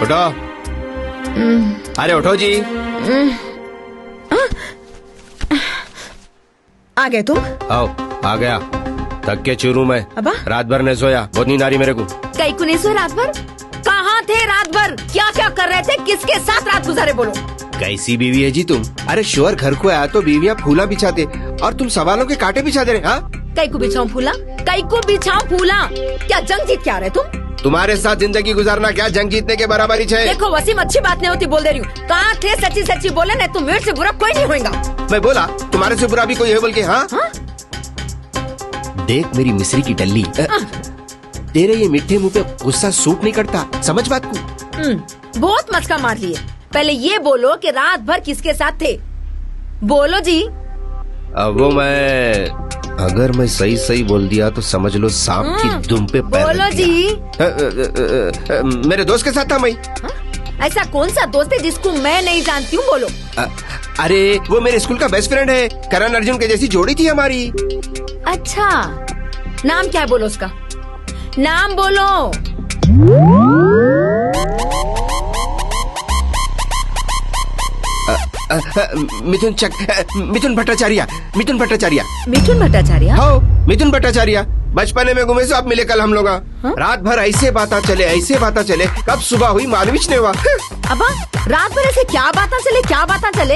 उठो। अरे उठो जी। आ गए तुम? आओ, आ गया। थक के चूरू मैं। अबा? रात भर नहीं सोया, बहुत नींद आ रही मेरे को। कई को नहीं सोए रात भर? कहाँ थे रात भर? क्या क्या कर रहे थे? किसके साथ रात गुजारे बोलो? कैसी बीवी है जी तुम? अरे शोर घर को आया तो बीवियाँ फूला बिछाते और तुम सवालों के कांटे बिछा दे रहे। हाँ, कई को बिछाऊं फूला? कई को बिछाऊं फूला? क्या जंग जीत क्या रहे तुम? तुम्हारे साथ जिंदगी गुजारना क्या जंग जीतने के बराबरी है? देखो वसीम, अच्छी बात नहीं होती बोल दे रही हूँ। कहाँ थे? सच्ची सच्ची बोले, नहीं तो मेरे से बुरा कोई नहीं होगा। मैं बोला तुम्हारे से बुरा भी कोई है बोल के? हाँ, देख मेरी मिस्री की टल्ली, तेरे ये मीठे मुंह पे गुस्सा सूट नहीं करता, समझ बात को। बहुत मस्का मार लिए। पहले ये बोलो कि रात भर किसके साथ थे? बोलो जी। अब वो अगर मैं सही सही बोल दिया तो समझ लो सांप की दुम पे पैर बोलो रख दिया। जी। मेरे दोस्त के साथ था मैं। ऐसा कौन सा दोस्त है जिसको मैं नहीं जानती हूँ? बोलो। अरे वो मेरे स्कूल का बेस्ट फ्रेंड है, करण अर्जुन के जैसी जोड़ी थी हमारी। अच्छा, नाम क्या है? बोलो उसका नाम बोलो। मिथुन भट्टाचार्य। मिथुन भट्टाचार्य। मिथुन भट्टाचार्य? हाँ, मिथुन भट्टाचार्य। बचपने में घूमे से अब मिले कल हम लोग। रात भर ऐसे बातें चले, कब सुबह हुई मालूम ही नहीं हुआ। अबा, रात भर ऐसे क्या बातें चले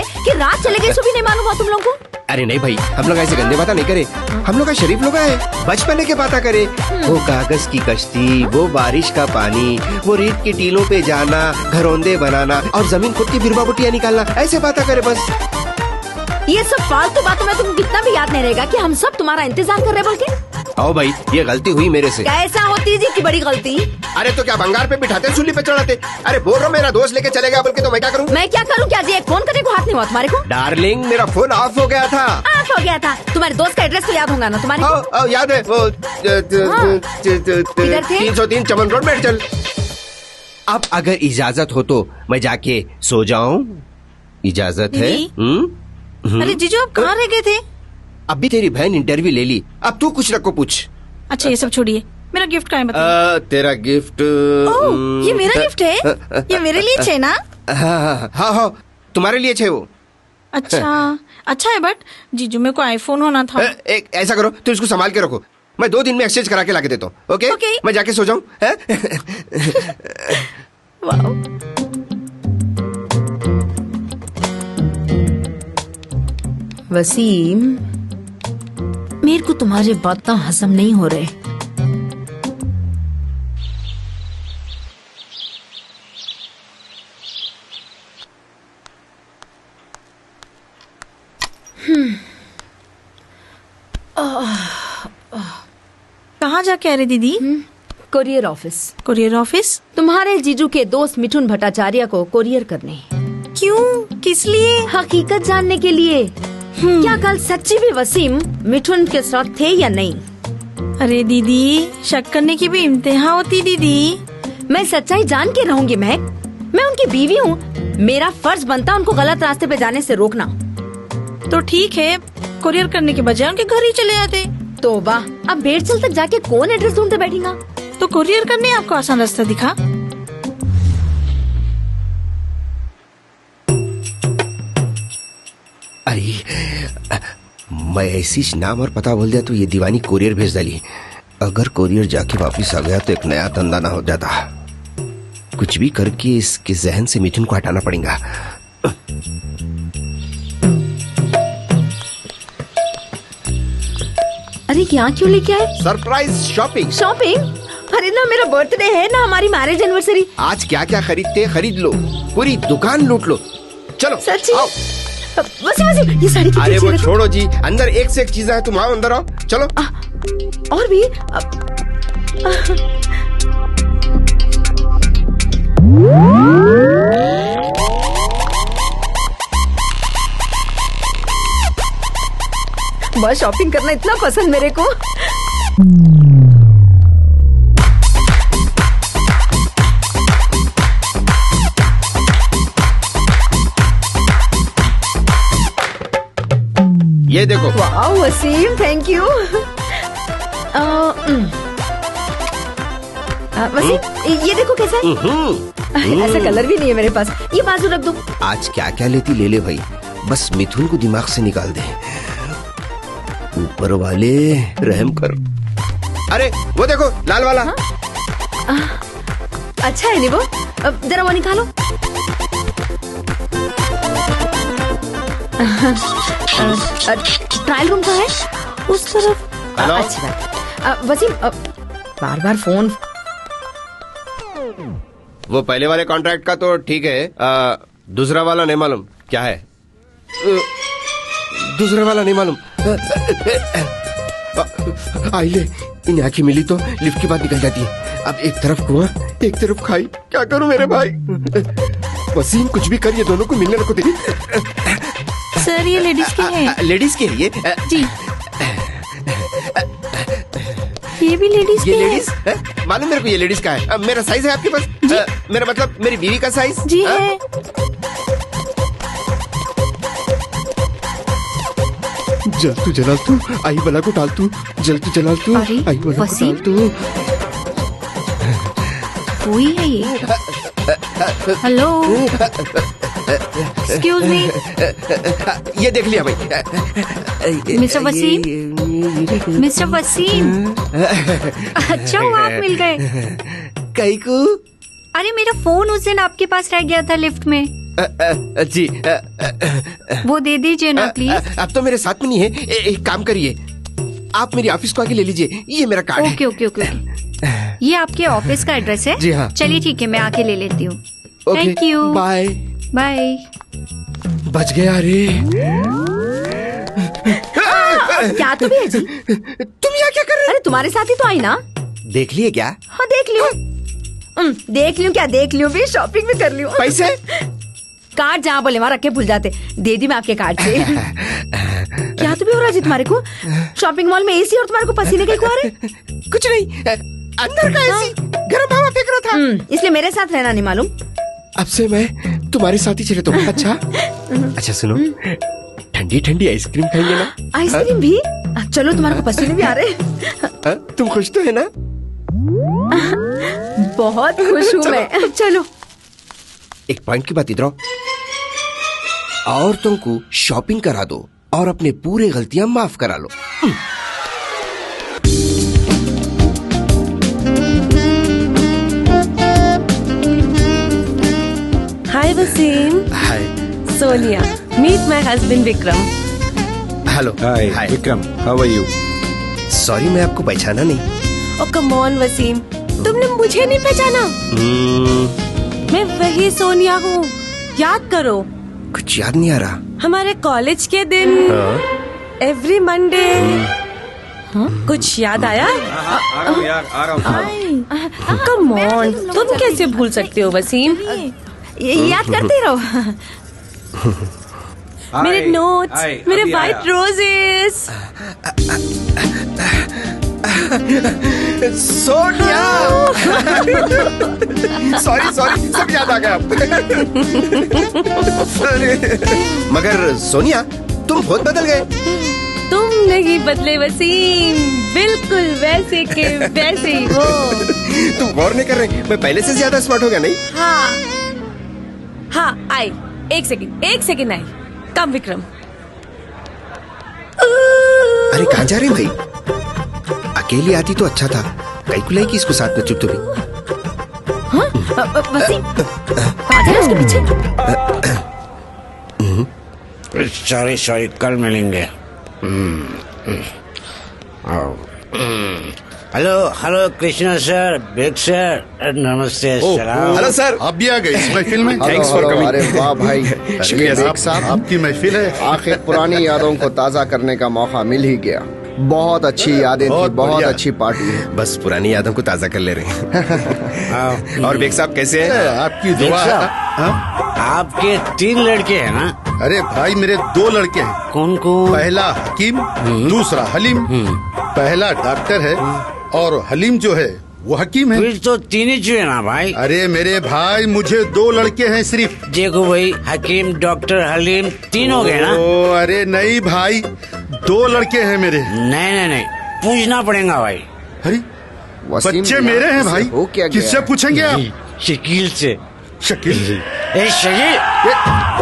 कि रात चले गई, सुबह नहीं मालूम हुआ तुम लोगों को? अरे नहीं भाई, हम लोग ऐसे गंदे बातें नहीं करे। हम लोग का शरीफ लोग है, बचपने के बातें करे। वो कागज की कश्ती, वो बारिश का पानी, वो रेत के टीलों पे जाना, घरौंदे बनाना और जमीन खुद की बिरबा बुटिया निकालना, ऐसे बातें करे बस। ये सब फालतू बातों में तुमको कितना भी याद नहीं रहेगा कि हम सब तुम्हारा इंतजार कर रहे बोल के? आओ भाई, ये गलती हुई मेरे से। कैसा होती जी की बड़ी गलती? अरे तो क्या भंगार पे बिठाते, सूली पे चढ़ाते? अरे बोल रहा मेरा दोस्त लेके चले गया बोल के, तो मैं क्या करूँ? मैं क्या करूँ? क्या जी फोन करने को हाथ नहीं हुआ तुम्हारे को? डार्लिंग, मेरा फोन ऑफ हो गया था। ऑफ हो गया था? तुम्हारे दोस्त का एड्रेस तो याद होगा ना तुम्हारे को? याद है, वो 303 चमन रोड में चल। अब अगर इजाजत हो तो मैं जाके सो जाऊं? इजाजत है? अरे जीजू, आप कहाँ रह गए थे? अब भी तेरी बहन इंटरव्यू ले ली, अब तू कुछ रखो पूछ। अच्छा ये सब छोड़िए, मेरा गिफ्ट कहाँ है बताइए? तेरा गिफ्ट? ये मेरा गिफ्ट है? ये मेरे लिए छे ना? हाँ, तुम्हारे लिए छे वो। अच्छा है, बट जीजू मेरे को आईफोन होना था। एक ऐसा करो, तुम इसको संभाल के रखो, मैं 2 दिन में एक्सचेंज करा के लाके देता हूँ। ओके? मैं जाके सो जाऊं? वसीम, मेरे को तुम्हारे बातें हजम नहीं हो रहे। कहाँ जाके आ रही दीदी? Courier office. Courier office? तुम्हारे जीजू के दोस्त मिथुन भट्टाचार्य को कोरियर करने। क्यों? किस लिए? हकीकत जानने के लिए। क्या कल सच्ची भी वसीम मिथुन के साथ थे या नहीं? अरे दीदी, शक करने की भी इम्तिहान होती दीदी। मैं सच्चाई जान के रहूंगी महक। मैं उनकी बीवी हूँ, मेरा फर्ज बनता उनको गलत रास्ते पे जाने से रोकना। तो ठीक है, कोरियर करने के बजाय उनके घर ही चले आते। तोबा, अब बेड़चल तक जाके कौन एड्रेस ढूंढते बैठेगा? तो कोरियर करने आपको आसान रास्ता दिखा। अरे मैं ऐसी नाम और पता बोल दिया तो ये दीवानी कोरियर भेज डाली। अगर कोरियर जाके वापस आ गया तो एक नया धंधा ना हो जाता। कुछ भी करके इसके जहन से मिथुन को हटाना पड़ेगा। अरे यहाँ क्यों लेके आए? Surprise shopping. अरे ना मेरा बर्थडे है ना हमारी मैरिज एनिवर्सरी। आज क्या क्या खरीदते खरीद लो, पूरी दुकान लूट लो। चलो सच्ची? आओ। वसीम, ये साड़ी कितनी अरे अच्छी वो लगी। छोड़ो जी, अंदर एक से एक चीज है, तुम आओ अंदर आओ। चलो। और भी बस शॉपिंग करना इतना पसंद मेरे को। ये देखो। वाह वसीम, थैंक यू। वसीम ये देखो कैसा है। ऐसा कलर भी नहीं है मेरे पास, ये बाजू रख दो। आज क्या क्या लेती ले ले भाई, बस मिथुन को दिमाग से निकाल दे। ऊपर वाले रहम कर। अरे वो देखो लाल वाला। अच्छा है नहीं वो, जरा वो निकालो। ट्रायल रूम कहाँ है? उस तरफ। अच्छी बात। वसीम बार बार फोन। वो पहले वाले कॉन्ट्रैक्ट का तो ठीक है, दूसरा वाला नहीं मालूम क्या है। दूसरा वाला नहीं मालूम। आई ले, इन आंखें मिली तो लिफ्ट की बात निकल जाती है। अब एक तरफ कुआं एक तरफ खाई, क्या करूं मेरे भाई। वसीम कुछ भी कर, ये दोनों को मिलने रखो दे। सर ये लेडीज के हैं। लेडीज के लिए जी, ये भी लेडीज के ये हैं। लेडीज मालूम मेरे को, ये लेडीज का है। मेरा साइज है आपके पास? मेरा मतलब मेरी बीवी का साइज जी है। जल तू जलाल तू, आई बला को टाल तू, जल तू जलाल तू, अरे, आई बला को वसीम। टाल तू। कोई है ये। Hello, excuse me. ये देख लिया भाई। मिस्टर वसीम, मिस्टर वसीम, अच्छा हुआ आप मिल गए। कई को? अरे मेरा फोन उस दिन आपके पास रह गया था लिफ्ट में। जी वो दे दीजिए ना प्लीज। अब तो मेरे साथ में नहीं है। एक काम करिए, आप मेरी ऑफिस को आके ले लीजिए, ये मेरा कार्ड है। Okay okay okay. ये आपके ऑफिस का एड्रेस है? जी हाँ। चलिए ठीक है, मैं आके ले लेती हूँ। Okay, thank you. Bye. Bye. बच गया रे। क्या तुम है जी? तुम यहाँ क्या कर रहे अरे तुम्हारे साथ ही तो आई ना। हो? देख लिए क्या? हाँ देख लियो। देख लियो क्या, देख लियो भी, शॉपिंग भी कर लियो। पैसे? कार्ड जहाँ बोले वहाँ रख के भूल जाते, दे दी मैं आपके कार्ड से। क्या तो भी हो रहा जी तुम्हारे को? शॉपिंग मॉल में एसी और तुम्हारे को पसीने के कुआरे? कुछ नहीं, अंदर का एसी गर्म हवा फेंक रहा था। इसलिए मेरे साथ रहना नहीं मालूम। अब से मैं तुम्हारे साथ ही चले तो। अच्छा अच्छा सुनो, ठंडी ठंडी आइसक्रीम खाएंगे ना? आइसक्रीम भी? चलो तुम्हारे को पसीने भी आ रहे। तुम खुश तो है ना? बहुत खुश हूँ मैं। चलो। एक पॉइंट की बात इधर आओ। औरतों को शॉपिंग करा दो और अपने पूरे गलतियां माफ करा लो। Hi Wasim, hi. Sonia. Meet my husband Vikram. Hello. Hi, Vikram. How are you? Sorry, मैं आपको पहचाना नहीं। Oh come on Wasim, तुमने मुझे नहीं पहचाना? मैं वही सोनिया हूँ, याद करो। कुछ याद नहीं आ रहा। हमारे कॉलेज के दिन, एवरी मंडे। कुछ याद आया? आ रहा हूँ यार, आ रहा हूँ। कम ऑन, तुम कैसे भूल सकते हो वसीम? याद करते रहो। मेरे नोट्स, मेरे white roses. Sonia. Sorry sorry, सब याद आ गया। मगर सोनिया, तुम बहुत बदल गए। तुम नहीं बदले वसीम, बिल्कुल वैसे के वैसे ही हो। तुम गौर नहीं कर रहे, मैं पहले से ज्यादा स्मार्ट हो गया नहीं? हाँ आई, एक सेकंड आई। कम विक्रम। अरे कहाँ जा रहे भाई? अकेली आती तो अच्छा था, कई कुलाई की इसको साथ में चुप तो भी। वसीम, आ जा उसके पीछे। सॉरी, कल मिलेंगे। Hello Krishna sir, Baig sir, नमस्ते। सलाम। Hello sir. आप भी आ गए इस महफिल में? Thanks for coming. अरे वाह भाई, शुक्रिया ये साहब। बेग साहब, आपकी महफिल है। आखिर पुरानी यादों को ताजा करने का मौका मिल ही गया। बहुत अच्छी यादें थी, बहुत बहुत बढ़िया। अच्छी पार्टी है। बस पुरानी यादों को ताजा कर ले रहे हैं। और बेग साहब कैसे हैं? आपकी बेग दुआ। साहब, हाँ? आपके 3 लड़के हैं ना? अरे भाई, मेरे 2 लड़के हैं। कौन कौन? पहला हकीम, दूसरा हलीम। पहला डॉक्टर है और हलीम जो है वो हकीम है। फिर तो 3 ही चुहे ना भाई। अरे मेरे भाई, मुझे 2 लड़के हैं सिर्फ। देखो भाई, हकीम, डॉक्टर, हलीम 3 हो गए ना? ओ अरे नहीं भाई, 2 लड़के हैं मेरे। नहीं, पूछना पड़ेगा भाई। अरे वसीम बच्चे यार, मेरे हैं इससे भाई, हो क्या गया? किससे पूछेंगे आप? शकील से। शकील। ए शकील,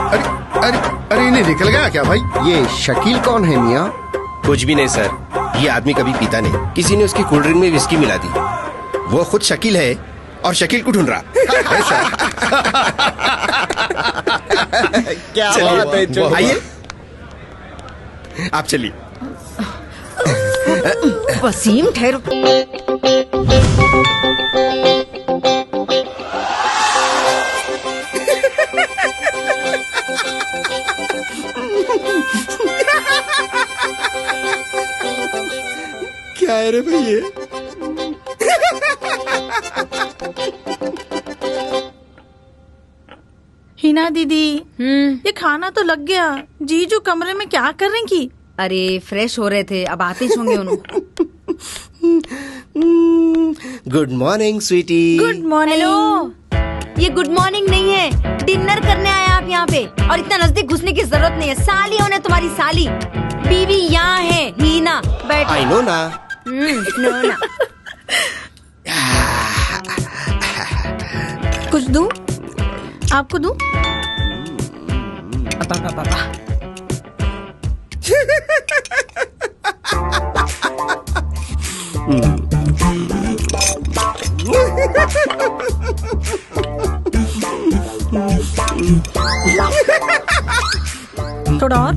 अरे अरे अरे इन्हें निकल गया क्या भाई? ये शकील कौन है मियाँ? कुछ भी नहीं सर, ये आदमी कभी पीता नहीं, किसी ने उसकी कोल्ड ड्रिंक में विस्की मिला दी। वो खुद शकील है और शकील को ढूंढ रहा। क्या बात है, चलो। आइए, आप चलिए। वसीम ठहरो। क्या है रे भाई ये? हिना दीदी, ये खाना तो लग गया। जीजू कमरे में क्या कर रही की? अरे फ्रेश हो रहे थे, अब आते ही होंगे उन्होंने। Good morning sweetie. Good morning. Hello, ये गुड मॉर्निंग नहीं है, डिनर करने आए आप यहाँ पे, और इतना नजदीक घुसने की जरूरत नहीं है। साली होने तुम्हारी साली, बीवी यहाँ है हीना, बैठ। आई नो ना। नो ना। कुछ दूं? आपको दूं? थोड़ा और?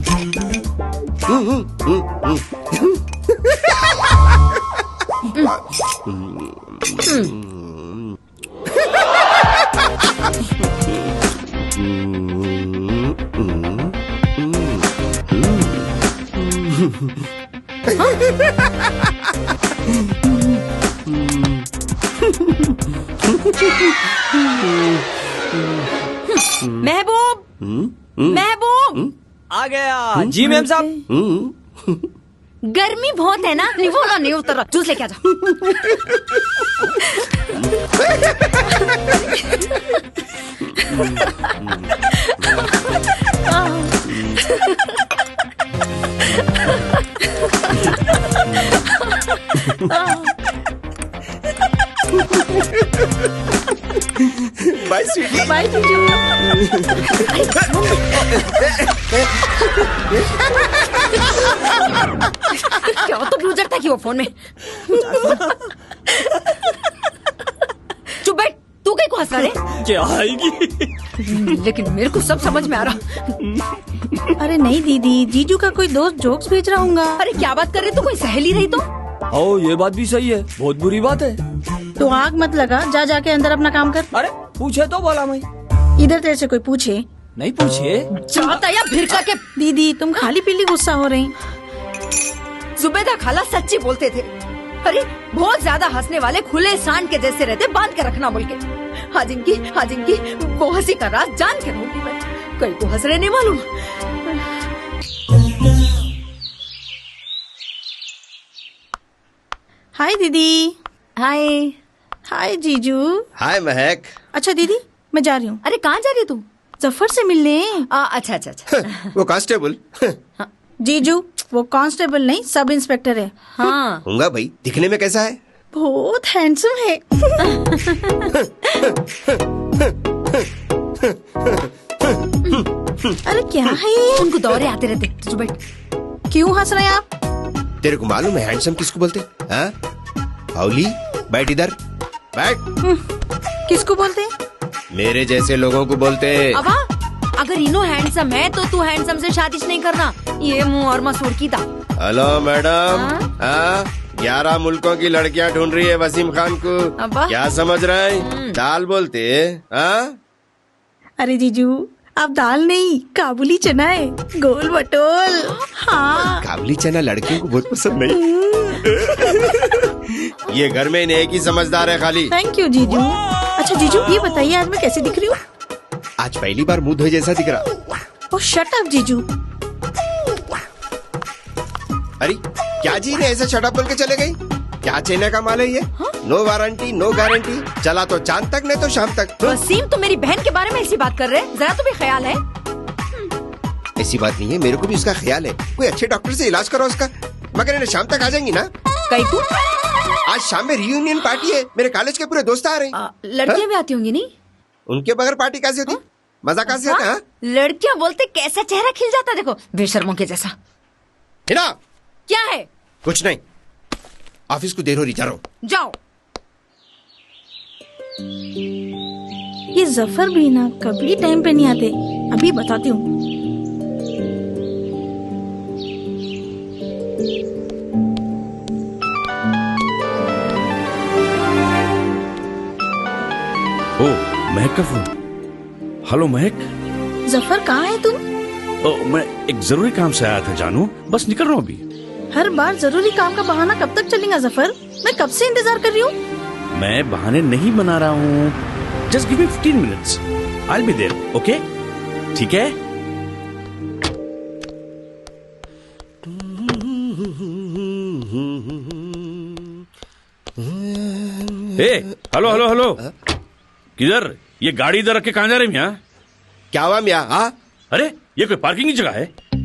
महबूब, महबूब आ गया जी मैम साहब। गर्मी बहुत है ना, नहीं वो ना नहीं उतर रहा, जूस लेके आ जा। बाय स्वीटी। बाय जीजू। क्या तो लूजर था कि वो फोन में। चुप बैठ, तू कहीं को हंस रहा है? क्या आएगी? लेकिन मेरे को सब समझ में आ रहा। अरे नहीं दीदी, जीजू का कोई दोस्त जोक्स भेज रहा हूँगा। अरे क्या बात कर रहे, तू कोई सहेली रही तो? ओ ये बात भी सही है, बहुत बुरी बात है। तो आग मत लगा, जा जाके अंदर अपना काम कर। अरे पूछे तो बोला मैं। इधर तेरे से कोई पूछे? नहीं पूछे। चाहता या भिरका के। दीदी तुम खाली पीली गुस्सा हो रही। जुबैदा खाला सच्ची बोलते थे। अरे बहुत ज्यादा हंसने वाले खुले सांड के जैसे रहते, बांध के रखना बोल के। आज इनकी वो हंसी का राज जान के रहूंगी मैं। कहीं को हंस रहे नहीं मालूम। हाय दीदी। हाय। हाय जीजू। हाय महक। अच्छा दीदी, मैं जा रही हूँ। अरे कहाँ जा रही है तू? जफर से मिलने। अच्छा अच्छा अच्छा। वो कांस्टेबल। जीजू वो कांस्टेबल नहीं, सब इंस्पेक्टर है। हाँ होगा भाई, दिखने में कैसा है? बहुत हैंडसम है। अरे क्या है ये? उनको दौरे आते रहते। तू बैठ। क्यों हंस रहे हैं आप? तेरे को मालूम है हैंडसम किसको बोलते? हाँ हाउली, बैठ इधर बैठ। किसको बोलते हैं? मेरे जैसे लोगों को बोलते। अब अगर इनो हैंडसम है तो तू हैंडसम से शादी नहीं करना। ये मुंह और मसूर की था। Hello madam. 11 मुल्कों की लड़कियां ढूंढ रही है वसीम खान को। क्या समझ रहे हैं? दाल बोलते। अरे जीजू आप दाल नहीं, काबुली चना है, गोल बटोल। हाँ काबुली चना लड़कियों को बहुत पसंद नहीं। ये घर में इन्हें एक ही समझदार है खाली। थैंक यू जीजू। अच्छा जीजू ये बताइए आज मैं कैसी दिख रही हूँ? आज पहली बार मुंह धोए जैसा दिख रहा। ओह शट अप जीजू। अरे क्या जी ने ऐसा शट अप बोल के चले गई? क्या चाइना का माल है ये? नो वारंटी नो गारंटी, चला तो चांद तक नहीं तो शाम तक। वसीम तुम मेरी बहन के बारे में ऐसी बात कर रहे हैं, जरा तो भी ख्याल है। ऐसी बात नहीं है, मेरे को भी उसका ख्याल है। कोई अच्छे डॉक्टर से इलाज करो उसका, मगर इन्हें शाम तक आ जाएंगी ना। कहीं तू आज शाम में रियूनियन पार्टी है, मेरे कॉलेज के पूरे दोस्त आ रहे हैं। लड़कियां भी आती होंगी नहीं? उनके बगैर पार्टी कैसे होती? मजा कैसे आता है? लड़कियां बोलते कैसा चेहरा खिल जाता, देखो बेशर्मों के जैसा। हिना, क्या है? कुछ नहीं, ऑफिस को देर हो रही, जा रहा हूं। जाओ। ये जफर भी ना कभी टाइम पे नहीं आते, अभी बताती हूँ। ओ, महक का फोन। हेलो महक। जफर कहाँ है तुम? ओ, मैं एक जरूरी काम से आया था जानू, बस निकल रहा हूँ अभी। हर बार जरूरी काम का बहाना कब तक चलेगा जफर? मैं कब से इंतजार कर रही हूँ। मैं बहाने नहीं बना रहा हूँ, just give me 15 minutes, I will be there, okay? ठीक है? हेलो हेलो हेलो, किधर? ये गाड़ी इधर रख के कहाँ जा रहे मियाँ? क्या हुआ मियाँ? हाँ, अरे ये कोई पार्किंग की जगह है?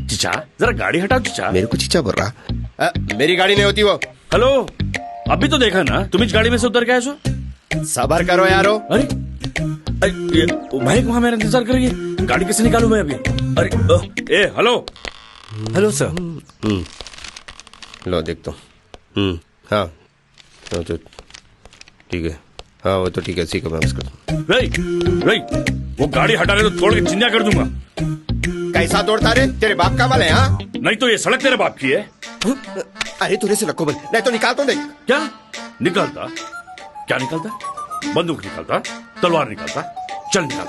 चिचा जरा गाड़ी हटाओ चिचा। मेरे को चिचा बोल रहा? मेरी गाड़ी नहीं होती वो। हेलो, अभी तो देखा ना तुम इस गाड़ी में से उतर के आए हो। सबर करो यारो। अरे ये भाई वहां मेरा इंतजार कर रही है, गाड़ी कैसे निकालूं मैं अभी? अरे हेलो हेलो सर। लो देखता हूँ। हाँ तो ठीक है, हाँ वो तो ठीक है, सीखो मैं उसको। वो गाड़ी हटाने तो तोड़ के चिंया कर दूंगा। कैसा तोड़ता रे? तेरे बाप का माल है? हाँ, नहीं तो ये सड़क तेरे बाप की है। अरे तूने से लक्को बन, नहीं तो निकाल तो देख। क्या निकालता? क्या निकालता? बंदूक निकालता, तलवार निकालता, चल निकाल।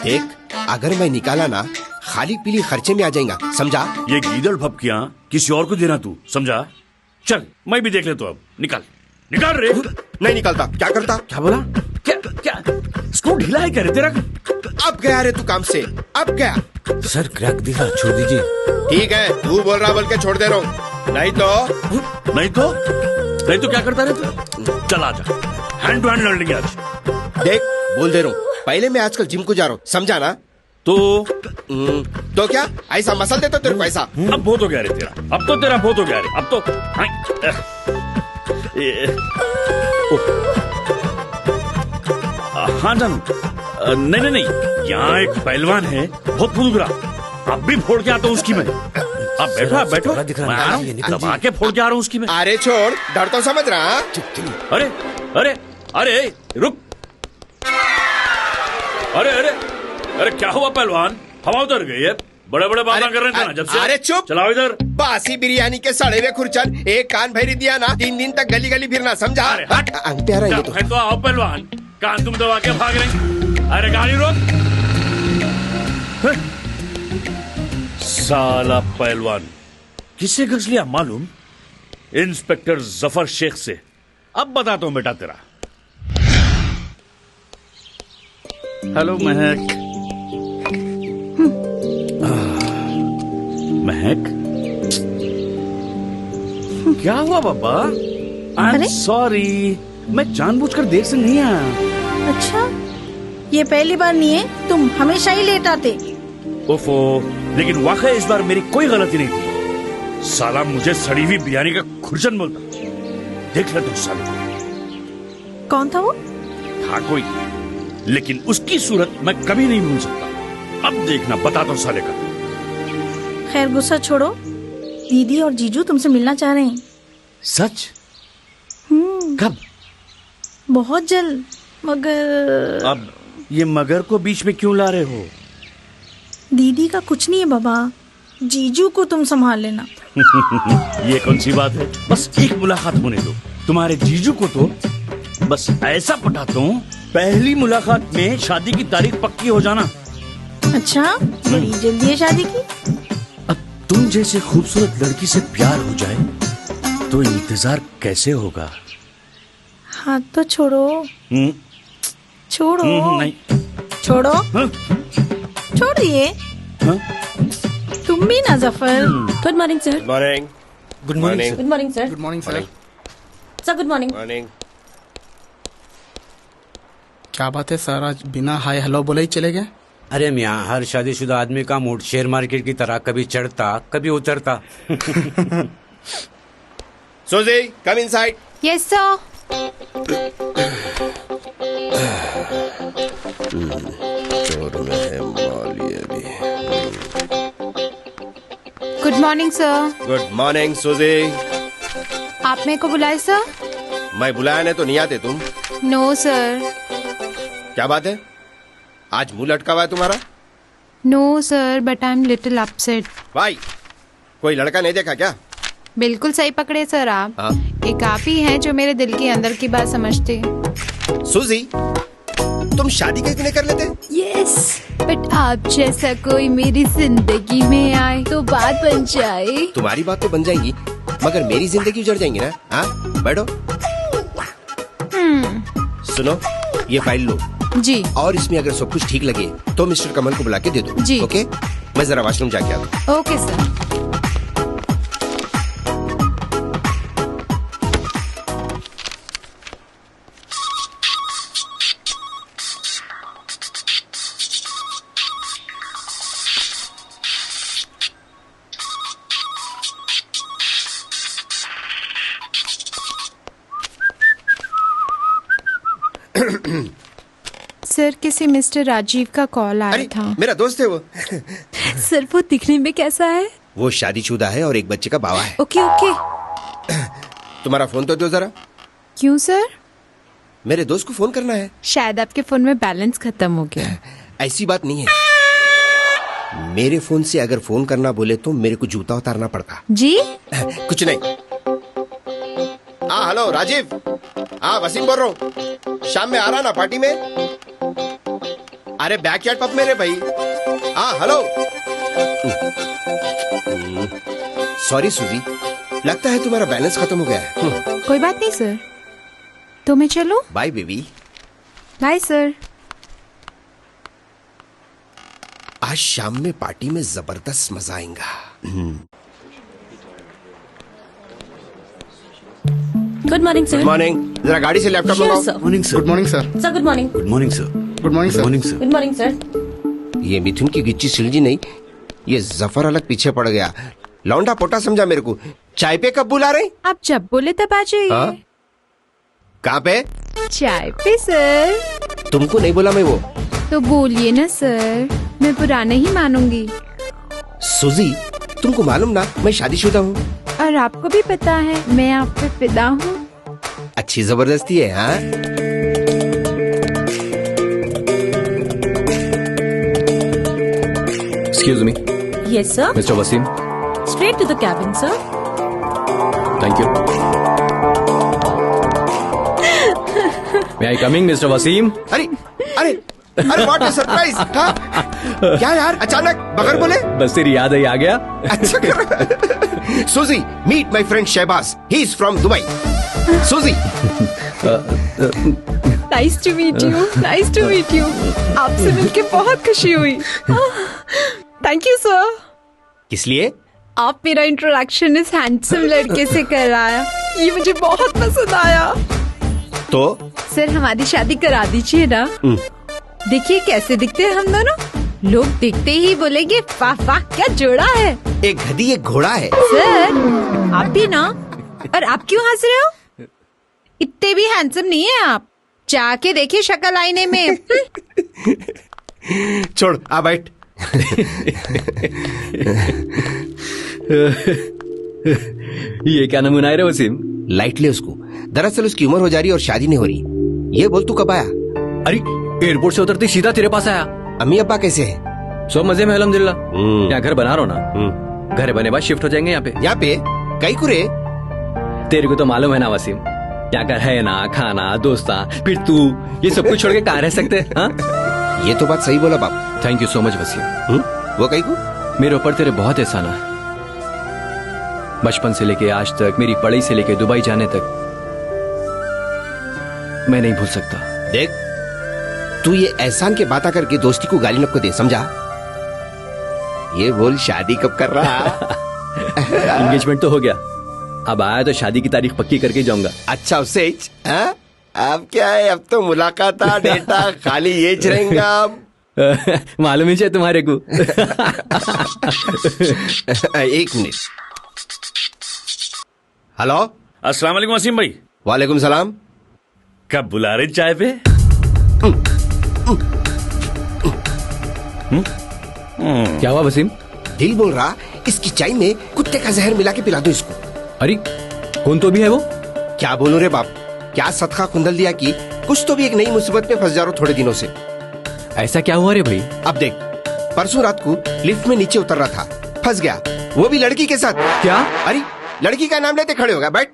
देख, अगर मैं निकाला ना, खाली पीली खर्चे में आ जाएगा, समझा? ये गीदड़ भपकियां किसी और को देना तू, समझा? चल मैं भी देख ले, तो अब निकाल निकाल रे। नहीं निकालता। क्या करता? क्या बोला? क्या क्या स्क्रू ढीला है क्या रे तेरा? अब गया रे तू काम से, अब गया। सर क्रैक दिखा, छोड़ दीजिए। ठीक है, तू बोल रहा बोल के छोड़ दे रहा हूँ, नहीं तो क्या करता रे तू? चल आजा, हैंड टू हैंड लड़ लेंगे आज। देख, बोल दे रहा हूँ, पहले मैं आजकल जिम को जा रहा हूँ, समझा ना? तो क्या ऐसा मसल देता तेरे को ऐसा? अब बहुत हो गया रे तेरा, अब तो तेरा बहुत हो गया रे, अब तो हाँ जानू, नहीं यहाँ एक पहलवान है बहुत फुदुगरा, अब भी फोड़ के आता हूँ उसकी मैं। अब बैठो मैं आ रहा हूँ, दबा के फोड़ के आ रहा हूँ उसकी मैं। अरे छोड़, डर तो समझ रहा। अरे अरे अरे रुक, अरे क्या हुआ पहलवान? हवा उतर गई है, बड़े बड़े बातें कर रहे थे ना जब से। अरे चुप, चलाओ इधर। बासी बिरयानी के सड़े हुए खुरचन, एक कान भरी दिया ना, 3 दिन तक गली गली फिरना, समझा? अंग पे आ रहा है तो आओ पहलवान, कान तुम दबा के भाग रहे। अरे गाड़ी रोक। साला पहलवान किससे गज लिया मालूम? इंस्पेक्टर जफर शेख से। अब बताता हूँ बेटा तेरा। हेलो महक। महक, क्या हुआ बाबा? आई एम सॉरी, मैं जानबूझकर देर से नहीं आया। अच्छा, ये पहली बार नहीं है, तुम हमेशा ही लेट आते। ओफो, लेकिन वाकई इस बार मेरी कोई गलती नहीं थी। साला मुझे सड़ी हुई बिरयानी का खुरचन बोलता। देख ले तुम साले। कौन था वो? था कोई, लेकिन उसकी सूरत मैं कभी नहीं भूल सकता। अब देखना, बताता हूँ साले का। खैर गुस्सा छोड़ो, दीदी और जीजू तुमसे मिलना चाह रहे हैं। सच? कब? बहुत जल्द, मगर अब ये मगर को बीच में क्यों ला रहे हो? दीदी का कुछ नहीं है बाबा, जीजू को तुम संभाल लेना। ये कौन सी बात है? बस एक मुलाकात होने दो। तुम्हारे जीजू को तो बस ऐसा पटाता हूँ, पहली मुलाकात में शादी की तारीख पक्की हो जाना। अच्छा, बड़ी जल्दी है शादी की? अब तुम जैसे खूबसूरत लड़की से प्यार हो जाए तो इंतजार कैसे होगा? हाथ तो छोड़ो। छोड़ो। नहीं। छोड़ो। छोड़िए। तुम भी ना Zafar. Good morning sir. Morning. Good morning sir. Good morning sir. Sir good morning. क्या बात है सर, आज बिना हाय हेलो बोले ही चले गए? अरे मियाँ, हर शादीशुदा आदमी का मूड शेयर मार्केट की तरह कभी चढ़ता कभी उतरता। Suzy, come inside. Yes sir. चोर में है माल ये भी। Good morning sir. Good morning सुजी। आप मेरे को बुलाए सर? मैं बुलाया नहीं तो नहीं आते तुम? No sir. क्या बात है, आज मुंह लटका हुआ है तुम्हारा? No sir, but I am little upset. भाई कोई लड़का नहीं देखा क्या? बिल्कुल सही पकड़े सर आप। हाँ? एक आप ही हैं जो मेरे दिल के अंदर की बात समझते। सुजी, तुम शादी क्यों नहीं कर लेते? यस, बट आप जैसा कोई मेरी जिंदगी में आए तो बात बन जाए। तुम्हारी बात तो बन जाएगी, मगर मेरी जिंदगी उजड़ जाएंगी ना। हाँ बैठो। सुनो, ये फाइल लो जी। और इसमें अगर सब कुछ ठीक लगे तो मिस्टर कमल को बुला के दे दो। जी। ओके, मैं जरा वॉशरूम जाके आता हूँ। Okay sir. सर, किसी मिस्टर राजीव का कॉल आया अरे था। मेरा दोस्त है वो। सर वो दिखने में कैसा है? वो शादीशुदा है और एक बच्चे का बावा है। Okay okay. तुम्हारा फोन तो दो जरा। क्यों सर? मेरे दोस्त को फोन करना है। शायद आपके फोन में बैलेंस खत्म हो गया। ऐसी बात नहीं है, मेरे फोन से अगर फोन करना बोले तो मेरे को जूता उतारना पड़ता। जी? कुछ नहीं। हाँ हेलो राजीव। हाँ वसीम बोल रहा हूँ, शाम में आ रहा ना पार्टी में? अरे बैकयार्ड पब मेरे भाई। हाँ हेलो। सॉरी सुजी, लगता है तुम्हारा बैलेंस खत्म हो गया है। कोई बात नहीं सर, तो मैं चलूं? Bye baby. Bye sir. आज शाम में पार्टी में जबरदस्त मजा आएगा। Good morning sir. Good morning. जरा गाड़ी से लैपटॉप Sure, लगाओ। sir. Morning sir. Good morning sir. Sir good morning. Good morning sir. Good morning sir. Morning sir. Good morning sir. ये मिथुन की गिच्ची सिलझी नहीं, ये जफर अलग पीछे पड़ गया। लौंडा पोटा समझा मेरे को। चाय पे कब बुला रहे? आप जब बोले तब आ जाइए। हाँ? कहाँ पे? चाय पे सर। तुमको नहीं बोला मैं वो। तो बोलिए ना सर, मैं बुरा नहीं मानूंगी। सुजी, तुमको मालूम ना मैं शादीशुदा हूँ। और आपको भी पता है मैं आप पे फिदा हूँ। अच्छी जबरदस्ती है। हाँ excuse me, yes sir. Mister Wasim. Straight to the cabin sir. Thank you. May I coming mister Wasim? अरे अरे अरे व्हाट अ सरप्राइज। क्या यार अचानक बगैर बोले? बस तेरी याद है, आ गया। अच्छा कर। Suji, meet my friend Shahbaz, he is from Dubai. Suji, nice to meet you. Nice to meet you. आपसे मिलके बहुत खुशी हुई। Thank you sir. किस लिए? आप मेरा इंट्रोडक्शन इस हैंडसम लड़के से कराया, ये मुझे बहुत पसंद आया। तो सर हमारी शादी करा दीजिए ना। देखिए कैसे दिखते हैं हम दोनों। लोग देखते ही बोलेंगे वाह वाह क्या जोड़ा है। एक गधी एक घोड़ा है। सर आप भी ना। और आप क्यों हंस रहे हो? इतने भी हैंडसम नहीं है आप। जाके देखिए शक्ल आईने में। छोड़, आ बैठ। ये क्या नमूना है रे वसीम? लाइट ले उसको। दरअसल उसकी उम्र हो जा रही और शादी नहीं हो रही। ये बोल तू कब आया? अरे एयरपोर्ट से उतरते सीधा तेरे पास आया। अम्मी अब्बा कैसे है? सब मजे में अल्हम्दुलिल्लाह। यहाँ घर बना रहा हूँ ना, घर बने बाद शिफ्ट हो जाएंगे यहाँ पे। यहाँ पे कई कुरे? तेरे को तो मालूम है ना वसीम, यहाँ का है ना खाना दोस्ता, फिर तू ये सब कुछ छोड़ के कहाँ रह सकते? हाँ ये तो बात सही बोला बाप। Thank you so much Wasim. वो कई को? मेरे ऊपर तेरे बहुत एहसान है। बचपन से लेके आज तक, मेरी पढ़ाई से लेके दुबई जाने तक, मैं नहीं भूल सकता। देख, तू ये एहसान के बाता करके दोस्ती को गाली नको दे, समझा? ये बोल शादी कब कर रहा? एंगेजमेंट तो हो गया, अब आया तो शादी की तारीख पक्की करके जाऊंगा। अच्छा उससे अब क्या है, अब तो मुलाकात डेटा खाली ये रहेगा अब। मालूम ही है तुम्हारे को। एक मिनट। हेलो, अस्सलाम वालेकुम वसीम भाई। वालेकुम सलाम। कब बुला रहे चाय पे? क्या हुआ वसीम? दिल बोल रहा इसकी चाय में कुत्ते का जहर मिला के पिला दो इसको। अरे कौन तो भी है वो? क्या बोलूं रे बाप, क्या सदका कुंदल दिया कि कुछ तो भी एक नई मुसीबत में फंस जा रहा हूं थोड़े दिनों से। ऐसा क्या हुआ रे भाई? अब देख, परसों रात को लिफ्ट में नीचे उतर रहा था, फंस गया, वो भी लड़की के साथ। क्या? अरे लड़की का नाम लेते खड़े हो गया। बैठ।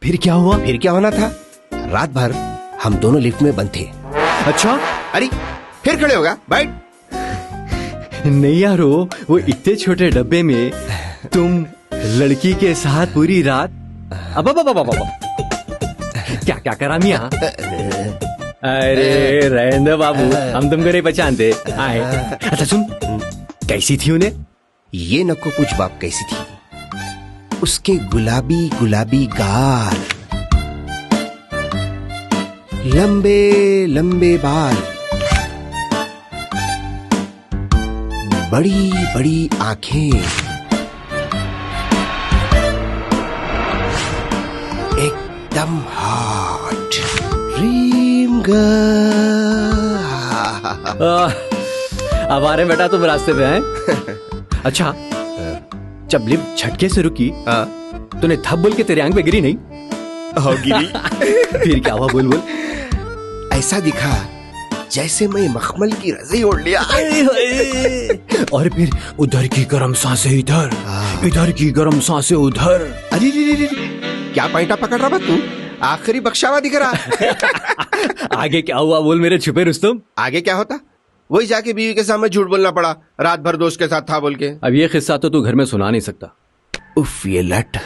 फिर क्या हुआ? फिर क्या होना था, रात भर हम दोनों लिफ्ट में बंद थे। अच्छा? अरे फिर खड़े हो गया। बैठ। नहीं यारो, वो इतने छोटे डब्बे में तुम लड़की के साथ पूरी रात? अब क्या क्या करा मियां? अरे रहने दो बाबू, हम तुमको नहीं पहचानते। आए। अच्छा सुन, कैसी थी उन्हें? ये नको पूछ बाप कैसी थी। उसके गुलाबी गुलाबी गाल, लंबे लंबे बाल, बड़ी बड़ी आंखें, एकदम हॉट ड्रीम गर्ल। अब आ रहे बेटा तुम रास्ते पे हैं? अच्छा, जब लिफ्ट झटके से रुकी तूने थप बोल के तेरे आंख पे गिरी नहीं? गिरी। फिर क्या हुआ, बोल बोल। ऐसा दिखा जैसे मैं मखमल की रज़ाई ओढ़ लिया। और फिर उधर की गर्म सांसें इधर, इधर की गर्म सांसें उधर। अरे क्या पैंटा पकड़ रहा तू? आखिरी बख्शावा दिख रहा। आगे क्या हुआ बोल मेरे छुपे रुस्तम। आगे क्या होता, वही जाके बीवी के सामने झूठ बोलना पड़ा, रात भर दोस्त के साथ था बोल के। अब ये किस्सा तो तू घर में सुना नहीं सकता। उफ ये लट।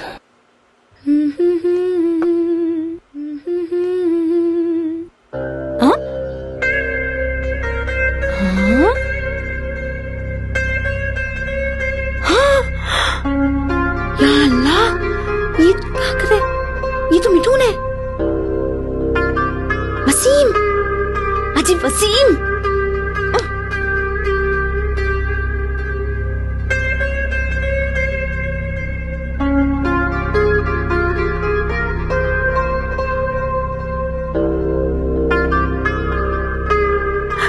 या अल्लाह, ये क्या करे? ये तो मिठून है। वसीम, अजी वसीम।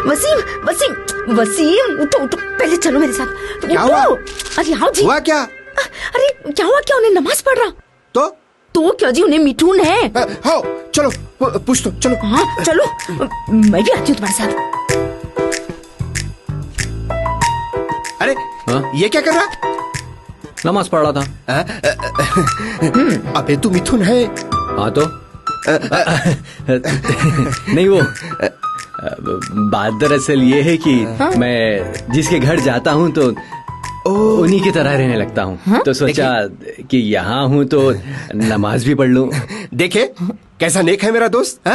वसीम वसीम वसीम, उठो उठो, पहले चलो मेरे साथ। क्या हुआ? अरे आओ जी। हुआ क्या? अरे क्या हुआ? क्या उन्हें नमाज पढ़ रहा? तो क्या जी, उन्हें मिठून है। हाँ चलो पूछ तो चलो। हाँ चलो, मैं भी आती हूँ तुम्हारे साथ। अरे ये क्या कर रहा? नमाज पढ़ रहा था। अबे तू मिथुन है? हाँ तो नहीं, वो बात दरअसल ये है कि मैं जिसके घर जाता हूँ तो उन्हीं की तरह रहने लगता हूँ। तो सोचा कि यहाँ हूँ तो नमाज भी पढ़ लूं। देखे कैसा नेक है मेरा दोस्त।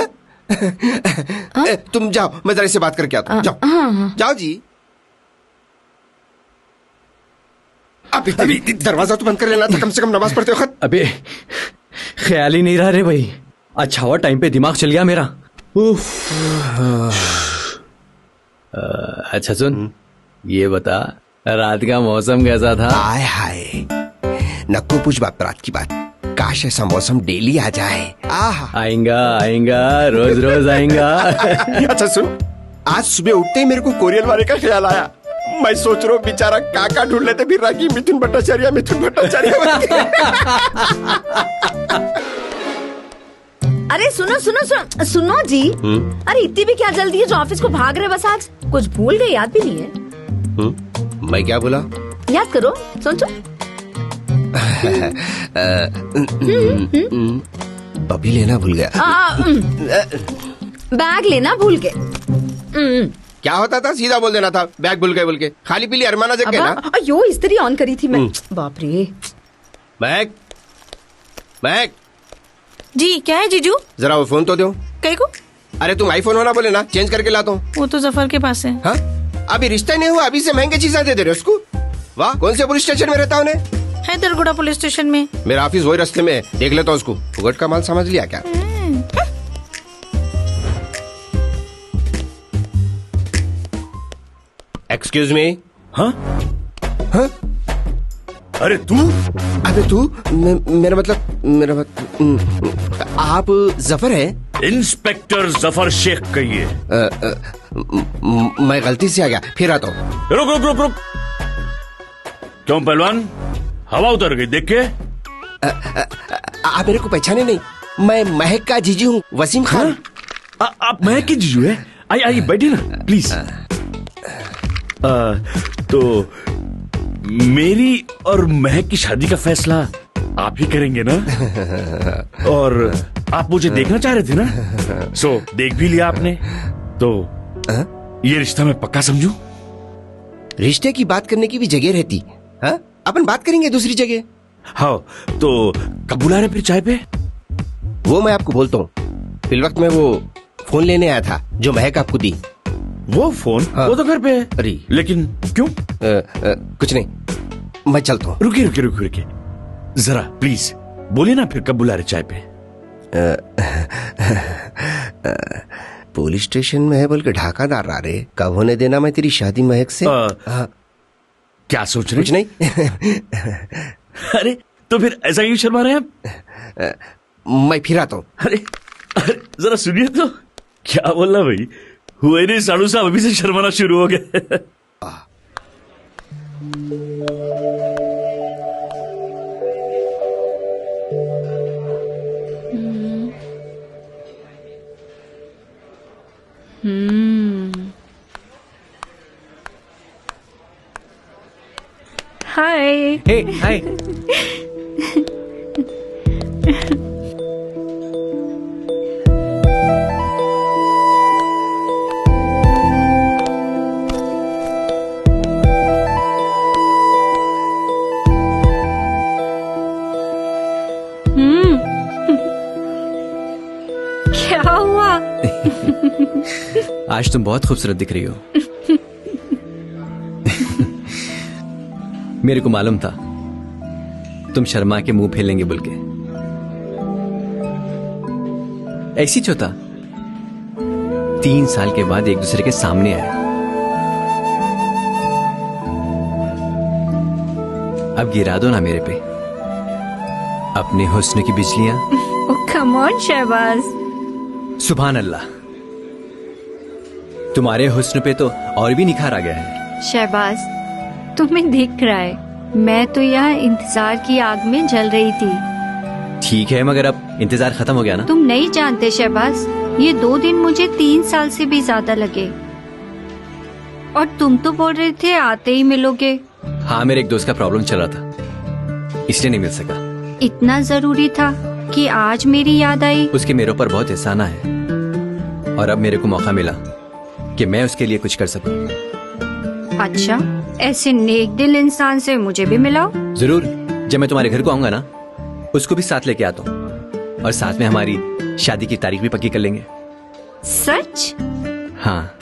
तुम जाओ, मैं जरा से बात करके आता हूँ। जाओ जाओ जी। अभी दरवाजा तो बंद कर लेना था कम से कम नमाज पढ़ते वक्त। अबे ख्याल ही नहीं रहा रे भाई। अच्छा हुआ टाइम पे दिमाग चल गया मेरा। अच्छा सुन, ये बता रात का मौसम कैसा था? हाय हाय, नक्को पूछ बाप रात की बात। काश ऐसा मौसम डेली आ जाए। आएगा आएगा, रोज रोज आएगा। अच्छा सुन, आज सुबह उठते ही मेरे को कोरियल वाले का ख्याल आया। मैं सोच रहा हूँ बेचारा काका ढूंढ लेते फिर रागी मिथुन भट्टाचार्य मिथुन भट्टाचार्य। अरे सुनो सुनो सुनो सुनो जी। अरे इतनी भी क्या जल्दी है जो ऑफिस को भाग रहे? बस आज कुछ भूल गए, याद भी नहीं है। मैं क्या बोला? याद करो, सोचो। बबी लेना भूल गया। बैग लेना भूल गए। क्या होता था, सीधा बोल देना था बैग भूल गए बोल के। खाली पीली अरमाना जग गए ना। अयो इस्त्री ऑन करी थी मैं। बाप रे। बैग बैग जी क्या है जीजू? जरा वो फोन तो दो। कई को? अरे तुम आईफोन होना बोले ना, चेंज करके लाता हूँ। वो तो जफर के पास है। हाँ? अभी रिश्ता नहीं हुआ, अभी से महंगे चीजें दे रहे उसको। वाह, कौन से पुलिस स्टेशन में रहता उन्हें? है दरगुड़ा पुलिस स्टेशन में। मेरा ऑफिस वही रास्ते में, देख लेता हूँ उसको। फुगट का माल समझ लिया क्या? Excuse me. हाँ? हाँ? अरे तू? अबे तू मेरा मतलब आप जफर है? इंस्पेक्टर जफर शेख कहिए। मैं गलती से आ गया, फिर आता हूँ। रुक रुक रुक रुक। क्यों पहलवान, हवा उतर गई देख के? आप मेरे को पहचाने नहीं? मैं महक का जीजू हूँ, वसीम खान। आप महक के जीजू है? आइए आइए बैठिए ना प्लीज। तो मेरी और महक की शादी का फैसला आप ही करेंगे ना? और आप मुझे देखना चाह रहे थे ना, सो देख भी लिया आपने, तो ये रिश्ता मैं पक्का समझूं? रिश्ते की बात करने की भी जगह रहती। हाँ, अपन बात करेंगे दूसरी जगह। हाँ, तो कब बुला रहे फिर चाय पे? वो मैं आपको बोलता हूँ। फिल वक्त मैं वो फोन लेने आया था जो महक आपको दी। वो फोन? हाँ। वो तो घर पे है। अरे लेकिन क्यों? कुछ नहीं, मैं चलता हूँ। रुकिए रुकिए रुकिए रुकिए, जरा प्लीज बोलिए ना, फिर कब बुला रहे चाय पे? पुलिस स्टेशन में है बोल के ढाका डाल रहा रे। कब होने देना मैं तेरी शादी महक से? क्या सोच रहे? कुछ नहीं। अरे तो फिर ऐसा क्यों शर्मा रहे हैं आप? मैं फिर आता हूँ। अरे अरे जरा सुनिए तो, क्या बोल रहा भाई? हुए नहीं साड़ू साहब अभी से शर्माना शुरू हो गए। हाय। हे हाय। क्या हुआ? आज तुम बहुत खूबसूरत दिख रही हो। मेरे को मालूम था तुम शर्मा के मुंह फेलेंगे बोल के। ऐसी चौथा 3 साल के बाद एक दूसरे के सामने आए। अब गिरा दो ना मेरे पे अपने हुस्न की बिजलियां। Come on Shahbaz. सुभान अल्लाह, तुम्हारे हुस्न पे तो और भी निखार आ गया है। शहबाज, तुम्हें दिख रहा है मैं तो यहाँ इंतजार की आग में जल रही थी। ठीक है, मगर अब इंतजार खत्म हो गया ना। तुम नहीं जानते शहबाज, ये 2 दिन मुझे 3 साल से भी ज्यादा लगे। और तुम तो बोल रहे थे आते ही मिलोगे। हाँ, मेरे एक दोस्त का प्रॉब्लम चल रहा था, इसलिए नहीं मिल सका। इतना जरूरी था कि आज मेरी याद आई। उसके मेरे ऊपर बहुत एहसाना है और अब मेरे को मौका मिला कि मैं उसके लिए कुछ कर सकूं। अच्छा, ऐसे नेक दिल इंसान से मुझे भी मिलाओ। जरूर, जब मैं तुम्हारे घर को आऊंगा ना, उसको भी साथ लेके आता हूँ और साथ में हमारी शादी की तारीख भी पक्की कर लेंगे। सच? हाँ।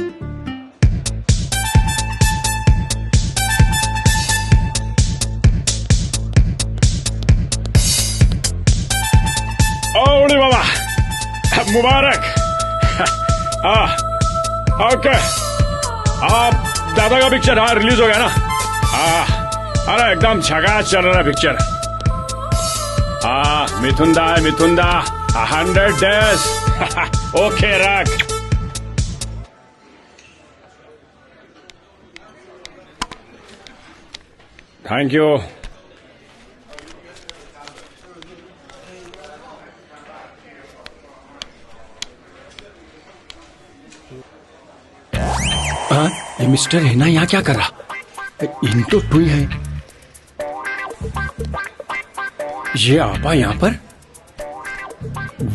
ओले बाबा, मुबारक। ओके, आप दादा का पिक्चर हाँ रिलीज हो गया ना? अरे एकदम झकास चल रहा है पिक्चर। मिथुंदा है मिथुंदा, 100 days। ओके रख। Thank you. ये मिस्टर है ना, यहाँ क्या कर रहा? इन तो टुई है। ये आपा यहाँ पर,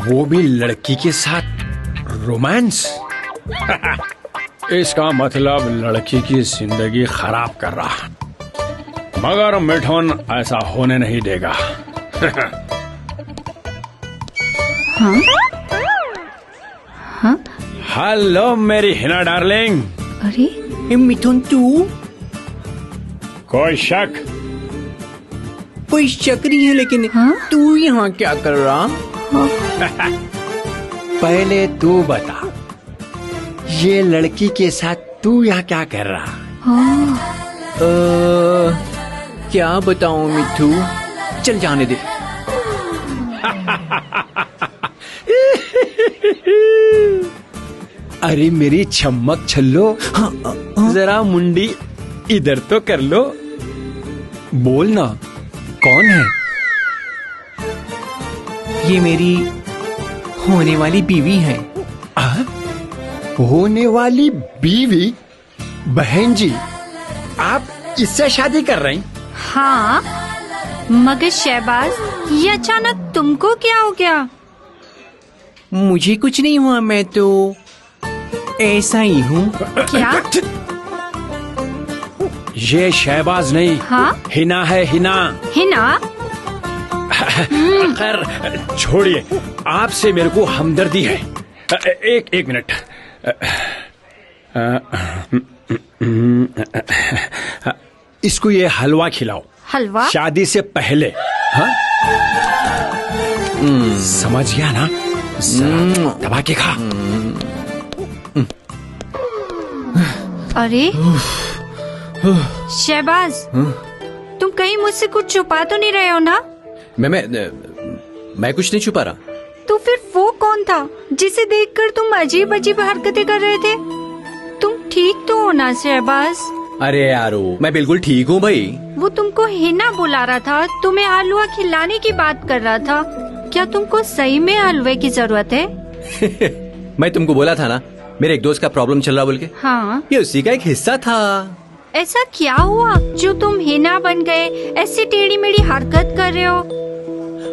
वो भी लड़की के साथ रोमांस। इसका मतलब लड़की की जिंदगी खराब कर रहा, मगर मिठुन ऐसा होने नहीं देगा। हाँ? हाँ? हेलो मेरी हिना डार्लिंग। अरे मिथुन, तू? कोई शक? कोई शक नहीं है, लेकिन हाँ? तू यहाँ क्या कर रहा? पहले तू बता, ये लड़की के साथ तू यहाँ क्या कर रहा? क्या बताऊं मिट्टू, चल जाने दे। अरे मेरी छम्मक छल्लो, जरा मुंडी इधर तो कर लो। बोल ना, कौन है? ये मेरी होने वाली बीवी है। होने वाली बीवी? बहन जी, आप इससे शादी कर रही? हाँ, मगर शहबाज, ये अचानक तुमको क्या हो गया? मुझे कुछ नहीं हुआ, मैं तो ऐसा ही हूँ। क्या? ये शहबाज नहीं, हाँ? हिना है, हिना। हिना? खैर छोड़िए, आपसे मेरे को हमदर्दी है। एक मिनट। इसको ये हलवा खिलाओ। हलवा? शादी से पहले। हाँ? समझ गया ना? जरा दबा के खा। अरे शहबाज, तुम कहीं मुझसे कुछ छुपा तो नहीं रहे हो ना? मैं कुछ नहीं छुपा रहा। तो फिर वो कौन था जिसे देखकर तुम अजीब अजीब हरकतें कर रहे थे? तुम ठीक तो हो ना शहबाज? अरे यारो, मैं बिल्कुल ठीक हूँ भाई। वो तुमको हिना बुला रहा था, तुम्हें हलवा खिलाने की बात कर रहा था। क्या तुमको सही में हलवे की जरूरत है? मैं तुमको बोला था ना, मेरे एक दोस्त का प्रॉब्लम चल रहा बोल के। हाँ, ये उसी का एक हिस्सा था। ऐसा क्या हुआ जो तुम हिना बन गए, ऐसी टेढ़ी मेढ़ी हरकत कर रहे हो?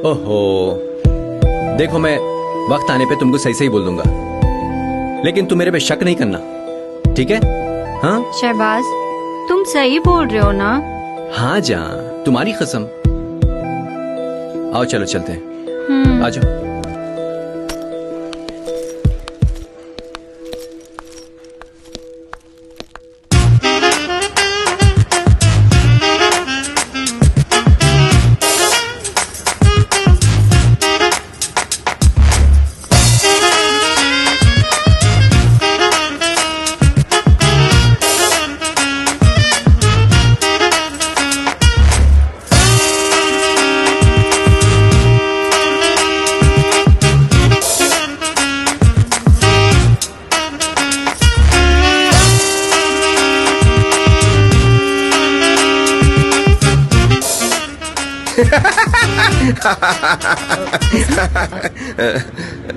ओहो, देखो मैं वक्त आने पे तुमको सही सही बोल दूंगा, लेकिन तुम मेरे पे शक नहीं करना, ठीक है? हाँ शहबाज, तुम सही बोल रहे हो ना? हाँ जान, तुम्हारी कसम। आओ चलो चलते हैं, आ जाओ।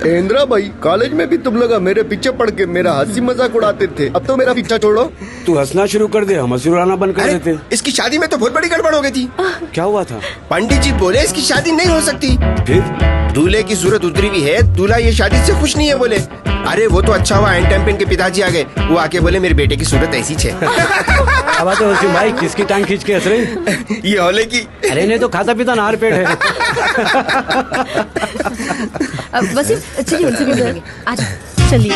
इंदिरा भाई, कॉलेज में भी तुम लोग मेरे पीछे पड़ के मेरा हंसी मजाक उड़ाते थे, अब तो मेरा पीछा छोड़ो। तू हंसना शुरू कर दे, हम हंसी उड़ाना बंद कर अरे, देते। इसकी शादी में तो बहुत बड़ी गड़बड़ हो गई थी। क्या हुआ था? पंडित जी बोले इसकी शादी नहीं हो सकती। फिर दूल्हे की सूरत उतरी हुई है, दूल्हा ये शादी से खुश नहीं है बोले। अरे वो तो अच्छा हुआ एन टाइम पे इनके पिताजी आ गए, वो आके बोले मेरे बेटे की सूरत ऐसी है। अब तो हंसी भाई, किसकी टांग खींच के हंस रही? ये होले की। अरे नहीं तो खाता पीता नार पेट है। वसीम, चलिए उनसे भी मिलेंगे। आज चलिए।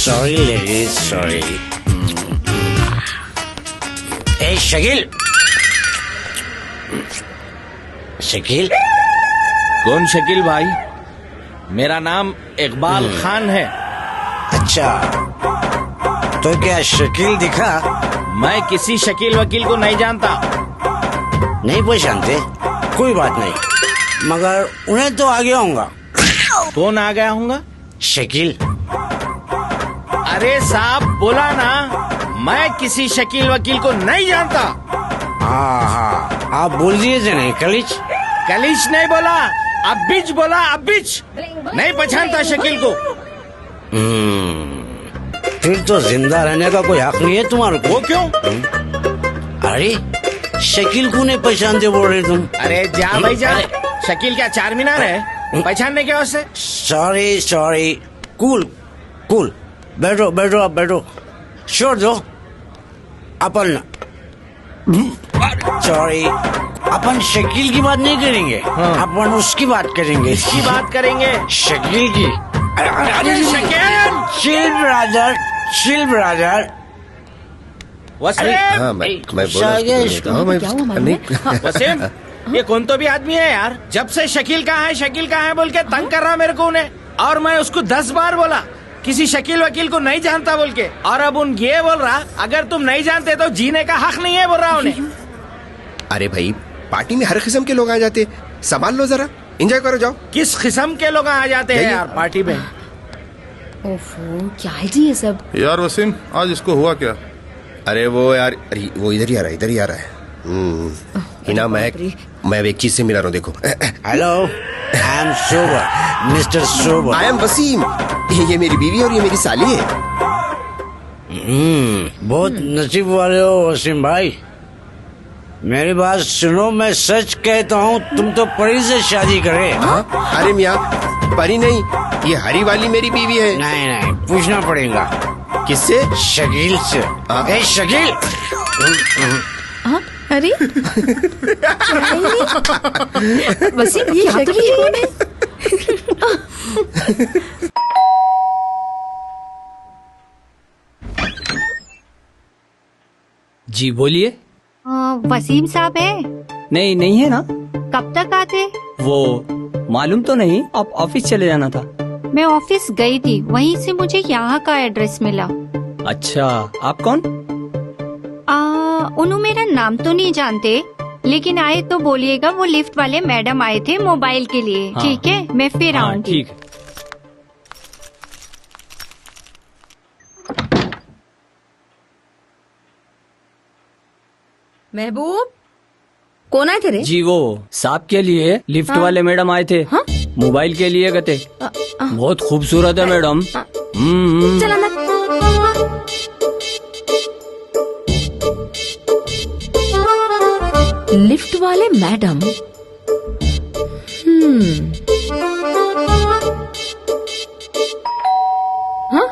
Sorry ladies, sorry. ए शकील, शकील। कौन शकील भाई? मेरा नाम इकबाल खान है। अच्छा, तो क्या शकील दिखा? मैं किसी शकील वकील को नहीं जानता। नहीं पहचानते? कोई बात नहीं, मगर उन्हें तो आ गया होगा। कौन आ गया होगा? शकील। अरे साहब बोला ना, मैं किसी शकील वकील को नहीं जानता। हाँ, आप बोल दिए थे नहीं कलिच? कलिच नहीं बोला, अबिच बोला, अबिच। नहीं पहचानता शकील को। फिर तो जिंदा रहने का कोई हक नहीं है तुम्हारे को। वो क्यों? अरे शकील को नहीं पहचानते बोल रहे तुम? अरे जा भाई जा, शकील क्या चार मीनार है पहचानने के वास्ते? सॉरी सॉरी, कूल कूल, बैठो बैठो, आप बैठो, छोड़ दो। अपन सॉरी, अपन शकील की बात नहीं करेंगे, अपन उसकी बात करेंगे। इसकी बात करेंगे। शकील की। अरे Shakeel! Chill brother, chill brother. Wasim! हाँ, मैं वसीम, ये कौन तो भी आदमी है यार। जब से शकील कहाँ है बोल के तंग कर रहा मेरे को उन्हें। और मैं उसको 10 बार बोला किसी शकील वकील को नहीं जानता बोल के, और अब उन ये बोल रहा अगर तुम नहीं जानते तो जीने का हक नहीं है बोल रहा उन्हें। अरे भाई, पार्टी में हर किस्म के लोग आ जाते, संभाल लो जरा, एंजॉय करो, जाओ। किस किस्म के लोग आ जाते हैं यार पार्टी में। ओफो, क्या है जी ये सब? यार वसीम, आज इसको हुआ क्या? अरे वो यार, अरे वो इधर ही आ रहा है। हिना, मैं एक चीज से मिला रहा हूँ, देखो। Hello, I am sober, mister sober. I am Wasim, ये मेरी बीवी और ये मेरी साली है। बहुत नसीब वाले हो वसीम भाई। मेरी बात सुनो, मैं सच कहता हूँ, तुम तो परी से शादी करे। अरे मियाँ, परी नहीं, ये हरी वाली मेरी बीवी है। नहीं, पूछना पड़ेगा। किससे? शकील से। ए शकील! अरे वसीम, ये शकील कौन है? जी बोलिए। वसीम साहब है? नहीं है ना। कब तक आते? वो मालूम तो नहीं, आप ऑफिस चले जाना था। मैं ऑफिस गई थी, वहीं से मुझे यहाँ का एड्रेस मिला। अच्छा, आप कौन? उन्होंने मेरा नाम तो नहीं जानते, लेकिन आए तो बोलिएगा वो लिफ्ट वाले मैडम आए थे मोबाइल के लिए। हाँ। ठीक है, मैं फिर आऊंगी। ठीक है। महबूब, कौन आए थे रे? जी वो साहब के लिए लिफ्ट वाले मैडम आए थे। हाँ? मोबाइल के लिए गए। बहुत खूबसूरत है मैडम। चल अंदर। लिफ्ट वाले मैडम। हाँ?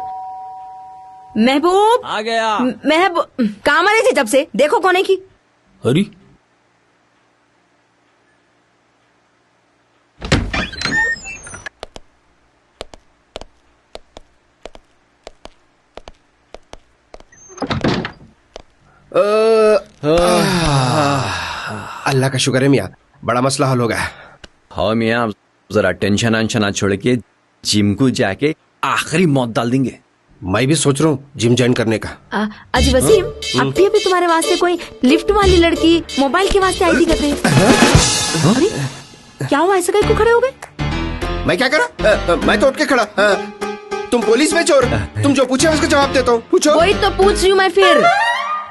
महबूब आ गया। महबूब कहाँ मरे थे जब से? देखो कौन है की। अरे अल्लाह का शुक्र है मियाँ, बड़ा मसला हल हो गया। हाँ मियाँ, जरा टेंशन आंशन छोड़ के जिम को जाके आखिरी मौत डाल देंगे। मैं भी सोच रहा हूँ जिम ज्वाइन करने का। अजी वसीम, अभी तुम्हारे वास्ते कोई लिफ्ट वाली लड़की मोबाइल के वास्ते आई थी कहते हैं। अरे क्या हुआ, ऐसे कहीं को खड़े हो गए? मैं क्या करा? मैं तो उठ के खड़ा। तुम पुलिस में चोर, तुम जो पूछे उसका जवाब देता हूँ। पूछो। वही तो पूछ रही हूँ मैं फिर।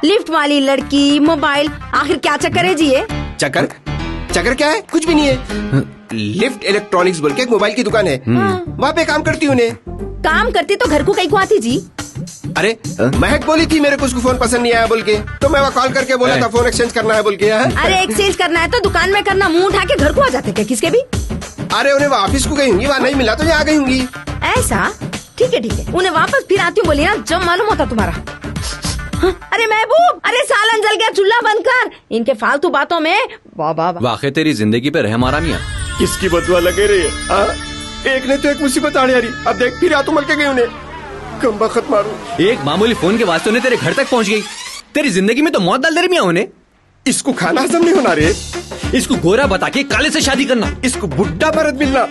लिफ्ट वाली लड़की, मोबाइल, आखिर क्या चक्कर है जी ये? चक्कर क्या है? कुछ भी नहीं है। लिफ्ट इलेक्ट्रॉनिक्स बोल के एक मोबाइल की दुकान है, वहाँ पे काम करती हूँ। काम करती तो घर को कहीं को आती जी? अरे महक बोली थी मेरे को उसको फोन पसंद नहीं आया बोल के, तो मैं वहाँ कॉल करके बोला था फोन एक्सचेंज करना है बोल के। अरे एक्सचेंज करना है तो दुकान में करना, मुंह उठा के घर को आ जाते क्या किसके भी? अरे उन्हें ऑफिस को गई होंगी, वहाँ नहीं मिला तो यहाँ आ गई होंगी। ऐसा? ठीक है, उन्हें वापस फिर आती हूँ बोली ना, जब मालूम होता तुम्हारा। अरे महबूब, अरे सालन जल गया, चूल्हा बंद कर। इनके फालतू बातों में वाह। वाकई तेरी जिंदगी पे रह हमारा मियाँ। किसकी बदुआ लगे रही है? एक ने तो एक मुसीबत आड़ी आ रही, अब देख फिर आतू मल के गई उन्हें। कम बखत मारू। एक मामूली फोन के वास्ते तेरे घर तक पहुँच गई। तेरी जिंदगी में तो मौत डाल दे रही मियाँ उन्हें। इसको खाना हजम नहीं होना रे। इसको गोरा बता के काले से शादी करना, इसको बुड्ढा मर्द मिलना।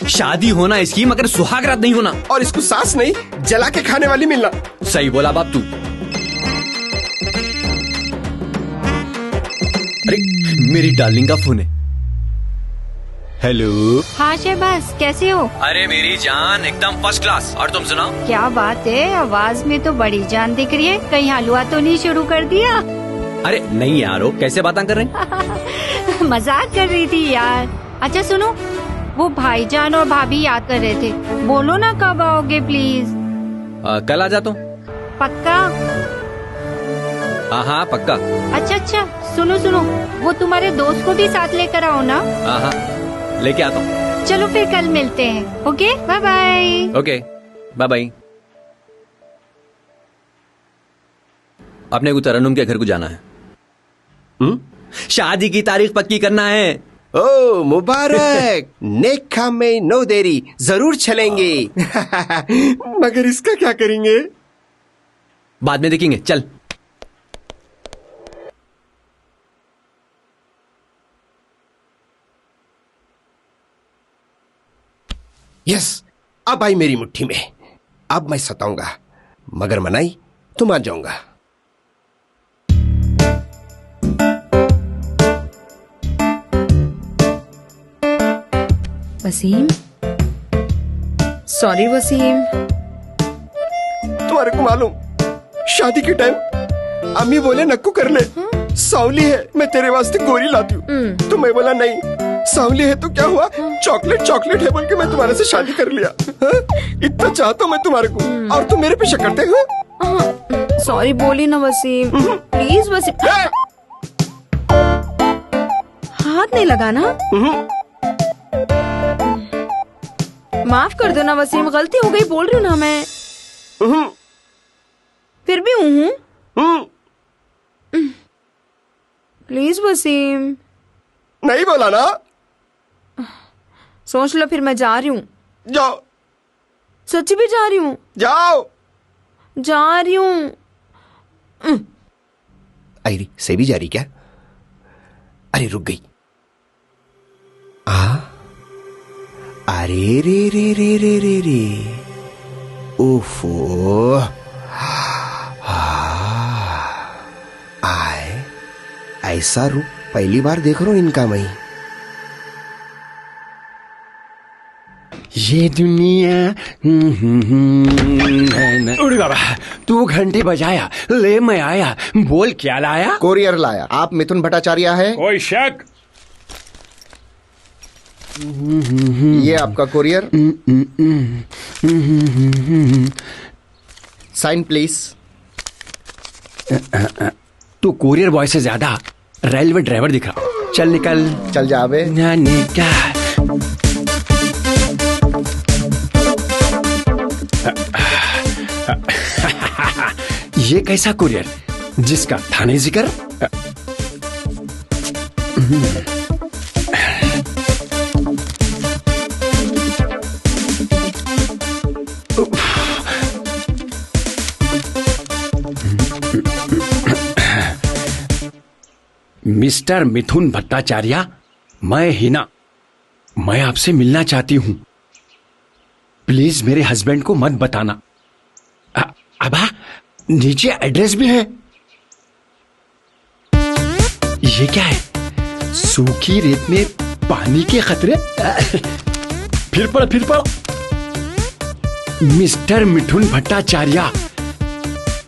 शादी होना इसकी मगर सुहागरात नहीं होना। और इसको सास नहीं, जला के खाने वाली मिलना। सही बोला बाप तू। अरे मेरी डार्लिंग का फोन है। हेलो। हाँ शहबाज, कैसे हो? अरे मेरी जान, एकदम फर्स्ट क्लास। और तुम सुनाओ? क्या बात है, आवाज में तो बड़ी जान दिख रही है। कहीं हलवा तो नहीं शुरू कर दिया? अरे नहीं यारो, कैसे बातें कर रहे? मजाक कर रही थी यार। अच्छा सुनो, वो भाईजान और भाभी याद कर रहे थे, बोलो ना कब आओगे प्लीज। कल आ जाता हूँ। पक्का? हाँ पक्का। अच्छा, सुनो, वो तुम्हारे दोस्त को भी साथ लेकर आओ ना। हाँ लेके आता हूँ। चलो फिर कल मिलते हैं। Okay, bye bye. Okay, bye bye. अपने को तरन्नुम के घर को जाना है। शादी की तारीख पक्की करना है। ओ मुबारक। नेक काम में नो देरी, जरूर चलेंगे। मगर इसका क्या करेंगे? बाद में देखेंगे, चल। यस, अब आई मेरी मुट्ठी में। अब मैं सताऊंगा, मगर मनाई तो मान जाऊंगा। वसीम, सॉरी वसीम। तुम्हारे को मालूम, शादी के टाइम अम्मी बोले नक्कू कर ले, सावली है, मैं तेरे वास्ते गोरी लाती हूँ। तो मैं बोला नहीं, सावली है तो क्या हुआ, चॉकलेट चॉकलेट है बोल के मैं तुम्हारे से शादी कर लिया। इतना चाहता हूँ मैं तुम्हारे को, और तुम मेरे पीछे करते हो। सॉरी बोली ना वसीम, प्लीज वसीम। हाथ नहीं लगाना। माफ कर दो ना वसीम, गलती हो गई, बोल रही हूँ ना मैं। फिर भी हूँ। प्लीज वसीम। नहीं बोला ना। सोच लो, फिर मैं जा रही हूँ। जाओ। सच्ची भी जा रही हूँ। जाओ। जा रही हूँ। आयरी से भी जा रही क्या? अरे रुक गई। अरे रे रे रे रे रे रे, ओफो। आए, ऐसा रूप पहली बार देख रहा हूं इनका मैं। ये दुनिया उड़ बाबा, तू घंटे बजाया, ले मैं आया, बोल क्या लाया? कोरियर लाया। आप मिथुन भट्टाचार्य है? कोई शक? ये आपका कोरियर। Sign please. तू कोरियर बॉय से ज्यादा रेलवे ड्राइवर दिख रहा। चल निकल। चल जावे। निकल। ये कैसा कुरियर जिसका था नहीं जिक्र? मिस्टर मिथुन भट्टाचार्य, मैं हिना, मैं आपसे मिलना चाहती हूं। प्लीज मेरे हस्बैंड को मत बताना। अबा, नीचे एड्रेस भी है। ये क्या है? सूखी रेत में पानी के खतरे। फिर पढ़। मिस्टर मिथुन भट्टाचार्य,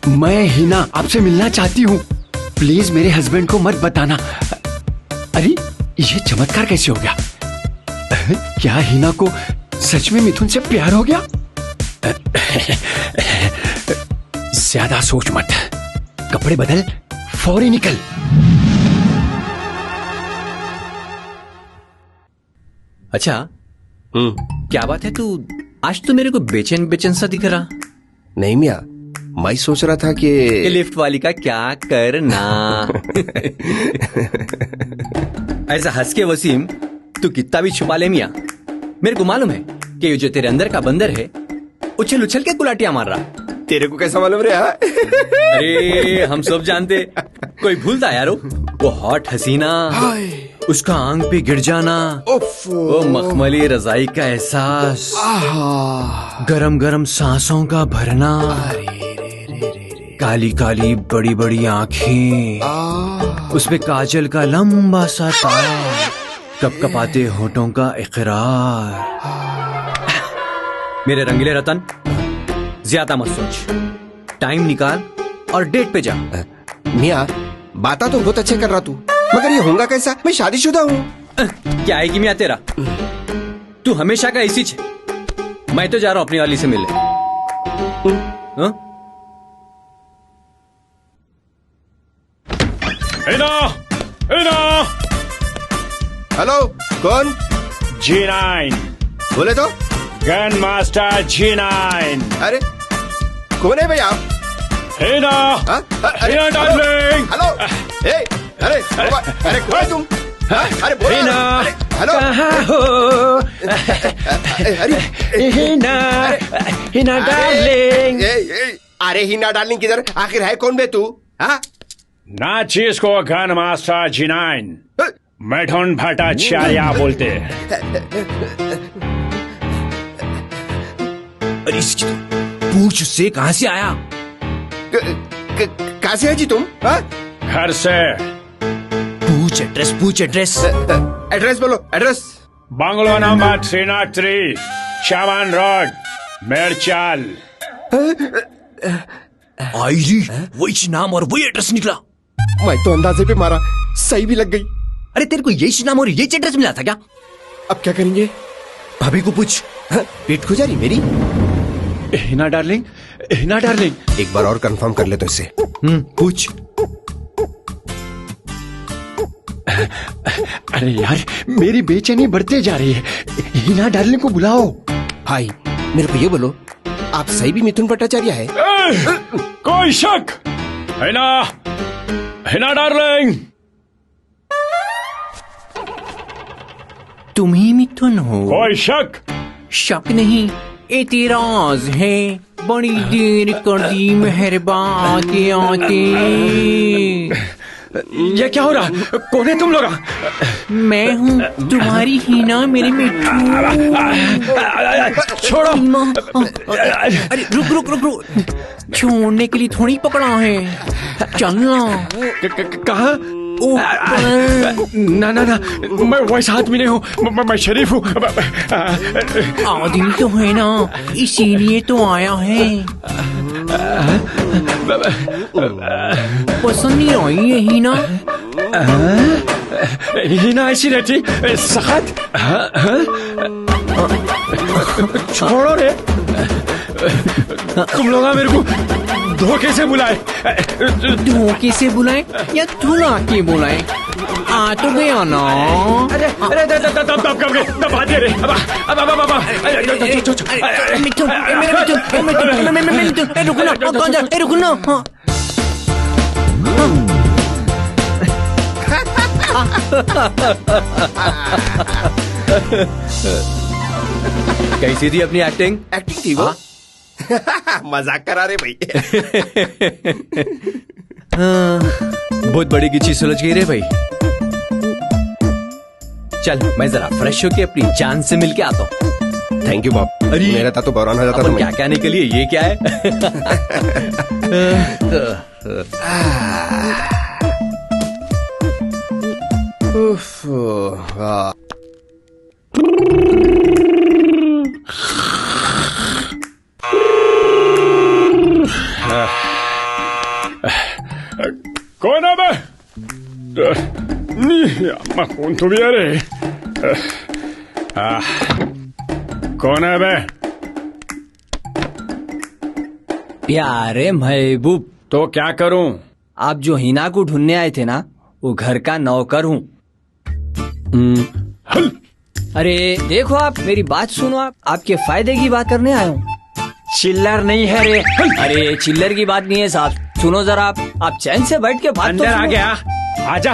मैं हिना आपसे मिलना चाहती हूँ। प्लीज मेरे हस्बैंड को मत बताना। अरे ये चमत्कार कैसे हो गया? क्या हिना को सच में मिथुन से प्यार हो गया? ज्यादा सोच मत, कपड़े बदल, फौरी निकल। अच्छा, क्या बात है? तू आज तो मेरे को बेचैन सा दिख रहा। नहीं मियाँ, मैं सोच रहा था कि लिफ्ट वाली का क्या करना। ऐसा हंस के वसीम, तू कितना भी छुपा ले मियाँ, मेरे को मालूम है कि ये जो तेरे अंदर का बंदर है उछल उछल के गुलाटियां मार रहा। तेरे को कैसा मालूम रे? अरे हम सब जानते, कोई भूलता यारो, वो हॉट हसीना, उसका आंख पे गिर जाना, वो मखमली रजाई का एहसास, गरम गरम सांसों का भरना, काली काली बड़ी बड़ी आंखें, उसपे काजल का लंबा सा तार, कपकपाते होठों का इकरार। मेरे रंगीले रतन, ज्यादा मत सोच, टाइम निकाल और डेट पे जा। मियाँ, बातें तो बहुत अच्छे कर रहा तू, मगर ये होगा कैसा? मैं शादीशुदा हूँ। क्या है कि मियाँ तेरा? तू हमेशा का इसी छे। मैं तो जा रहा हूँ अपनी वाली से मिले। हेलो, कौन? G9 बोले तो? Gun master G9। अरे कौन है भाई आप? हिना, हिना डार्लिंग। हेलो, अरे अरे कौन है तुम? अरे बोलो हिना, अरे, हेलो कहाँ हो? अरे हिना, हिना डार्लिंग। अरे हिना डार्लिंग किधर? आखिर है कौन बे तू? हाँ नाचिस को गन मास्टर जिनाइन मिथुन भट्टाचार्य बोलते हैं। अरे इसकी तो पूछ उससे कहाँ से आया? कहाँ से है जी तुम? हाँ घर से। पूछ एड्रेस। एड्रेस बोलो एड्रेस। बंगलो नंबर 303 चमन रोड मेरचाल। आईरी वही नाम और वही एड्रेस निकला। मैं तो अंदाजे पे मारा, सही भी लग गई। अरे तेरे को यही नाम और यही एड्रेस मिला था क्या? अब क्या करेंगे? भाभी को पूछ। हाँ, पेट खो जा रही मेरी। Hina darling, Hina darling. एक बार और कंफर्म कर ले तो इससे। पूछ। अरे यार मेरी बेचैनी बढ़ते जा रही है, हिना डार्लिंग को बुलाओ। भाई मेरे को ये बोलो, आप सही भी मिथुन भट्टाचार्य है? कोई शक? हिना, हिना डार्लिंग। तुम ही मिथुन हो? कोई शक? शक नहीं, एतराज है। बड़ी देर कर दी मेहरबान आते आते। ये क्या हो रहा? कौन है तुम लोग? मैं हूँ तुम्हारी हिना, मेरी मिठू। छोड़ो। अरे रुक। छोड़ने के लिए थोड़ी पकड़ा है, चलना। कहाँ? ना ना ना, मैं वैसा आदमी नहीं हूँ, मैं शरीफ हूँ। आदमी तो है ना, इसीलिए तो आया है। पसंद नहीं आई है हिना? हिना ऐसी रहती सख्त। छोड़ो रे, तुम लोग मेरे को धोखे से बुलाए। धोखे से बुलाए या धुला के बुलाए? आ तो गया ना। अरे दबा दे रे। रुकना। कैसी थी अपनी एक्टिंग? एक्टिंग थी वो। मजाक करा रहे भाई। बहुत बड़ी की चीज सुलझ गई रे भाई। चल मैं जरा फ्रेश होके अपनी जान से मिलके आता हूँ। थैंक यू बाप। अरे मेरा था तो बौरान हो जाता अपन था। क्या कहने के लिए, ये क्या है? कौन है बे? कौन तो भी अरे कौन है बे? प्यारे महबूब, तो क्या करूं? आप जो हिना को ढूंढने आए थे ना, वो घर का नौकर हूँ। अरे देखो, आप मेरी बात सुनो। आप आपके फायदे की बात करने आया हूँ। चिल्लर नहीं है रे। अरे चिल्लर की बात नहीं है साहब, सुनो जरा। आप चैन से बैठ के बात अंदर तो आ सुनो। गया। आजा,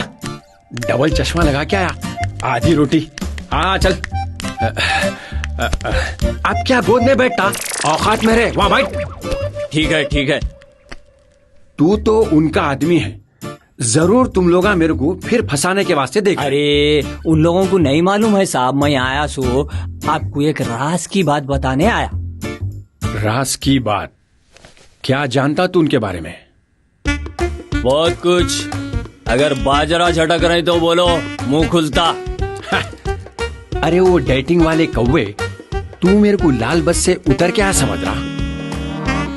डबल चश्मा लगा के आया, आधी रोटी। हाँ चल। अब क्या गोद में बैठता, औकात में रहे। वहाँ बैठ। ठीक है। तू तो उनका आदमी है, जरूर तुम लोग मेरे को फिर फंसाने के वास्ते देख। अरे उन लोगों को नहीं मालूम है साहब, मैं आया सो आपको एक राज की बात बताने आया। राज की बात? क्या जानता तू उनके बारे में? बहुत कुछ। अगर बाजरा झटक रहे तो बोलो, मुंह खुलता। अरे वो डेटिंग वाले कौवे, तू मेरे को लाल बस से उतर क्या समझ रहा?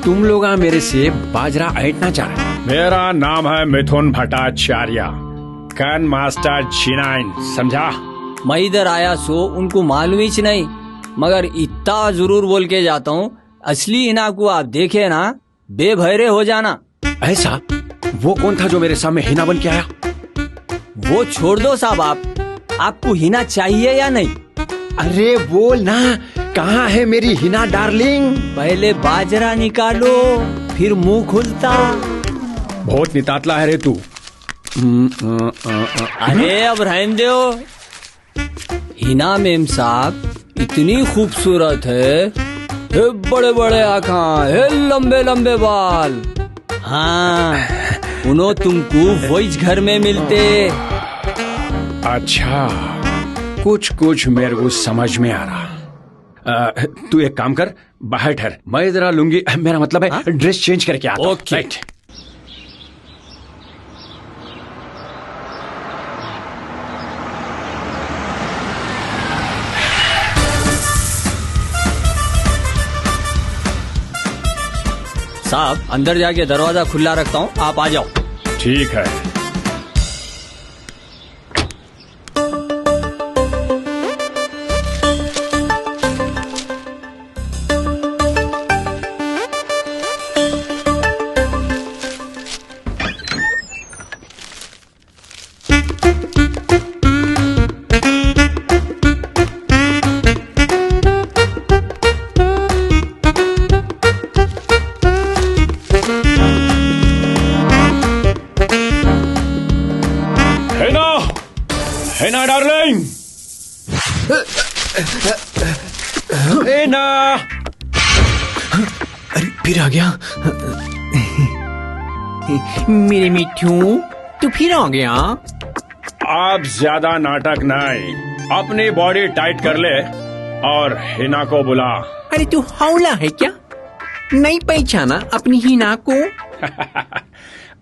तुम लोग मेरे से बाजरा ऐंठना चाह रहे। मेरा नाम है मिथुन भट्टाचार्य, गन मास्टर जिनाइन, समझा? मैं इधर आया सो उनको मालूम ही नहीं, मगर इतना जरूर बोल के जाता हूँ, असली हिना को आप देखे ना, बेभैरे हो जाना। ऐसा? वो कौन था जो मेरे सामने हिना बन के आया? वो छोड़ दो साहब, आपको हिना चाहिए या नहीं? अरे बोल ना, कहाँ है मेरी हिना डार्लिंग? पहले बाजरा निकालो, फिर मुंह खुलता। बहुत नितातला है रे तू। अरे अब रहने दो। हिना मेम साहब इतनी खूबसूरत है, बड़े बड़े आँखा है, लंबे लंबे बाल। हाँ, उन्हों तुमको वही घर में मिलते। अच्छा, कुछ कुछ मेरे को समझ में आ रहा। तू एक काम कर, बाहर ठहर, मैं जरा लूंगी, मेरा मतलब है ड्रेस चेंज करके आता हूं। ओके। राइट। साहब अंदर जाके दरवाजा खुला रखता हूँ, आप आ जाओ। ठीक है। हेना डार्लिंग, हेना। अरे फिर आ गया। मेरे मिठू, तू फिर आ गया। आप ज्यादा नाटक नहीं, अपनी बॉडी टाइट कर ले और हिना को बुला। अरे तू हौला है क्या? नहीं पहचाना अपनी हिना को?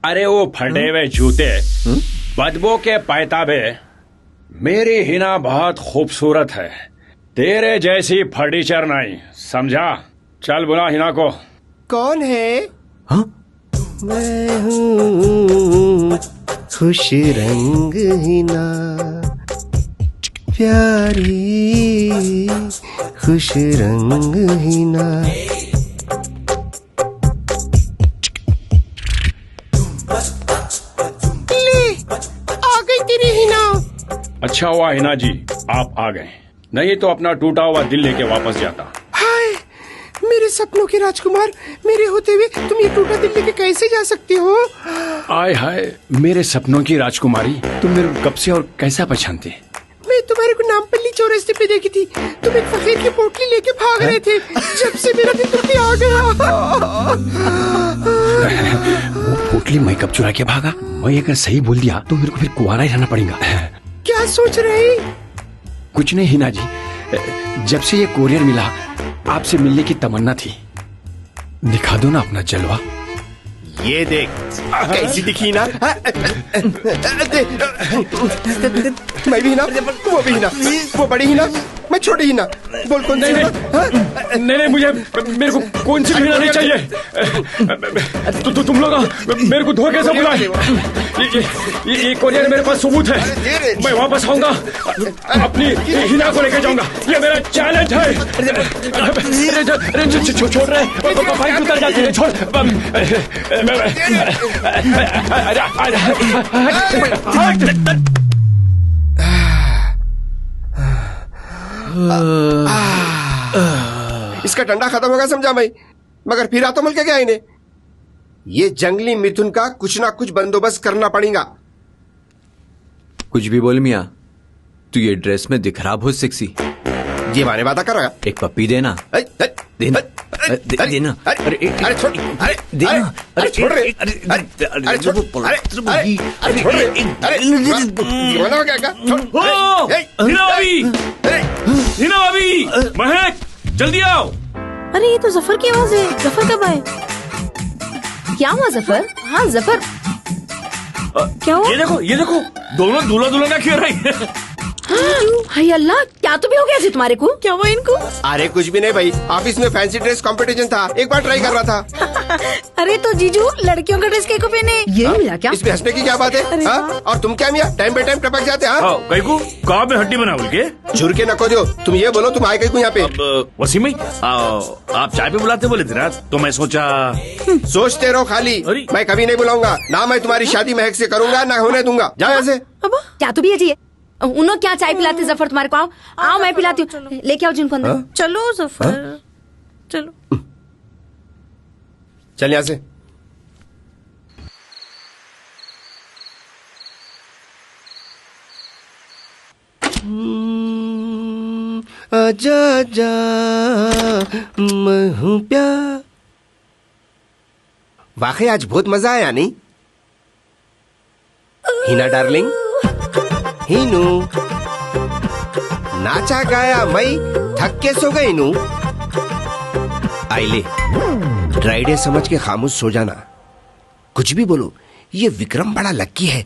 अरे वो फटे हुए जूते, बदबू के पैताबे। मेरी हिना बहुत खूबसूरत है, तेरे जैसी फर्नीचर नहीं, समझा? चल बुला हिना को। कौन है? हाँ? मैं हूँ खुश रंग हिना, प्यारी खुश रंग हिना। ले, आ गई तेरी हिना। अच्छा हुआ हिना जी आप आ गए, नहीं तो अपना टूटा हुआ दिल लेके वापस जाता। हाय, मेरे सपनों के राजकुमार, मेरे होते हुए तुम ये टूटा दिल लेके कैसे जा सकते हो? आय हाय, मेरे सपनों की राजकुमारी, तुम मेरे को कब से और कैसा पहचानते? मैं तुम्हारे को नामपल्ली चौरास्ते पे देखी थी, तुम एक फकीर की पोटली लेके भाग रहे थे, जब से मेरा दिल तुम पे आ गया। वो पोटली मैं कब चुरा के भागा? मैं अगर सही बोल दिया तो मेरे को फिर कुंवारा ही रहना पड़ेगा। क्या सोच रहे? कुछ नहीं हिना जी, जब से ये कोरियर मिला आपसे मिलने की तमन्ना थी। दिखा दो ना अपना जलवा। ये देख कैसी दिखी ना। मैं भी हिना, वो भी हिना, वो बड़ी हिना, मैं छोटी हिना। बोल कौन सी? नहीं, मुझे मेरे को कौन सी हिना नहीं चाहिए। तुम लोग मेरे को धोखे से बुलाए। ये कोरियर मेरे पास सबूत है, मैं वापस आऊंगा, अपनी हिना को लेकर जाऊंगा, ये मेरा चैलेंज है। छोड़ रहे, बाइक उतर जाती है, छोड़। इसका डंडा खत्म होगा समझा मैं, मगर फिर तो मिल के गया इन्हें। ये जंगली मिथुन का कुछ ना कुछ बंदोबस्त करना पड़ेगा। कुछ भी बोल मियाँ, तू ये ड्रेस में दिख रहा बहुत सेक्सी। ये माने वादा कर रहा। एक पप्पी देना। देना देना। अरे छोड़, अरे देना, अरे छोड़ रहे, अरे छोड़, अरे छोड़ रहे, अरे दीवाना हो गया क्या? हिना भाभी, हिना भाभी, महक जल्दी आओ। अरे ये तो जफर की आवाज है। जफर कब आए? क्या हुआ जफर? हाँ जफर, क्या हुआ? ये देखो दोनों दूल्हा दुल्हन का खेल रही है। हाय अल्लाह, क्या तो भी हो गया जी तुम्हारे को? क्या हुआ इनको? अरे कुछ भी नहीं भाई, ऑफिस में फैंसी ड्रेस कंपटीशन था, एक बार ट्राई कर रहा था। अरे तो जीजू लड़कियों का ड्रेस को पहने, यही मिला क्या? इसमें हंसने की क्या बात है? और तुम क्या मियाँ टाइम पे टाइम टपक जाते? कहाँ पे हड्डी बना बोल के झुर के नको जो, तुम ये बोलो तुम आए कहीं को यहाँ पे? वसीम भाई आप चाय पे बुलाते बोले थे ना, तो मैं सोचा। सोचते रहो खाली, मैं कभी नहीं बुलाऊंगा ना, मैं तुम्हारी शादी महक से करूंगा ना होने दूंगा। जाओ ऐसे। अब क्या तो भी है जी, उन्होंने क्या चाय पिलाते जफर तुम्हारे को? आओ मैं पिलाती हूँ, लेके आओ जिनको अंदर। चलो जफर चलो, चल यहाँ से। आजा आजा मैं हूँ प्यार। वाकई आज बहुत मजा आया नहीं हिना डार्लिंग? हिनू नाचा गाया मैं थक के सो गई नू। आइले ड्राइडे समझ के खामोश सो जाना, कुछ भी बोलो ये विक्रम बड़ा लक्की है।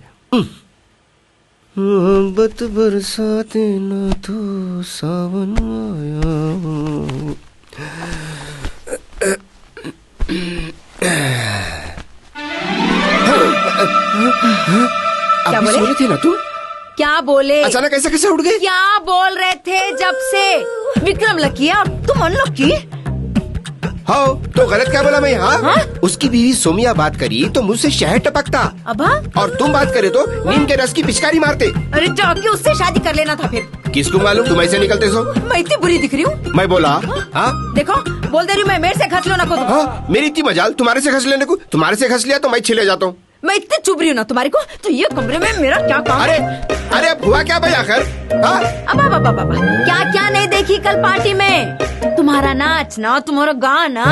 मोहब्बत बरसाते ना तो सावन आया। क्या बोले? सो रहे थे ना तुम? क्या बोले? अचानक ऐसे कैसे उठ गए? क्या बोल रहे थे जब से? विक्रम लकी है और तुम अनलकी। हाँ तो गलत क्या बोला मैं? हाँ उसकी बीवी सोमिया बात करी तो मुझसे शहद टपकता, अबा और तुम बात करे तो नीम के रस की पिचकारी मारते। अरे जाके उससे शादी कर लेना था फिर। किसको मालूम तुम ऐसे निकलते सो? मैं इतनी बुरी दिख रही हूँ? मैं बोला हाँ? देखो बोल दे रही हूँ मैं, मेरे से खस लो ना को। हाँ मेरी इतनी मजाल तुम्हारे से खस लेने को। तुम्हारे से खस लिया तो मैं छिले जाता हूँ। मैं इतनी चुभ रही हूँ ना तुम्हारे को, तो ये कमरे में मेरा क्या काम? अरे अरे अब हुआ क्या भाई आखिर? हाँ अब क्या क्या नहीं देखी कल पार्टी में? तुम्हारा नाचना, तुम्हारा गाना।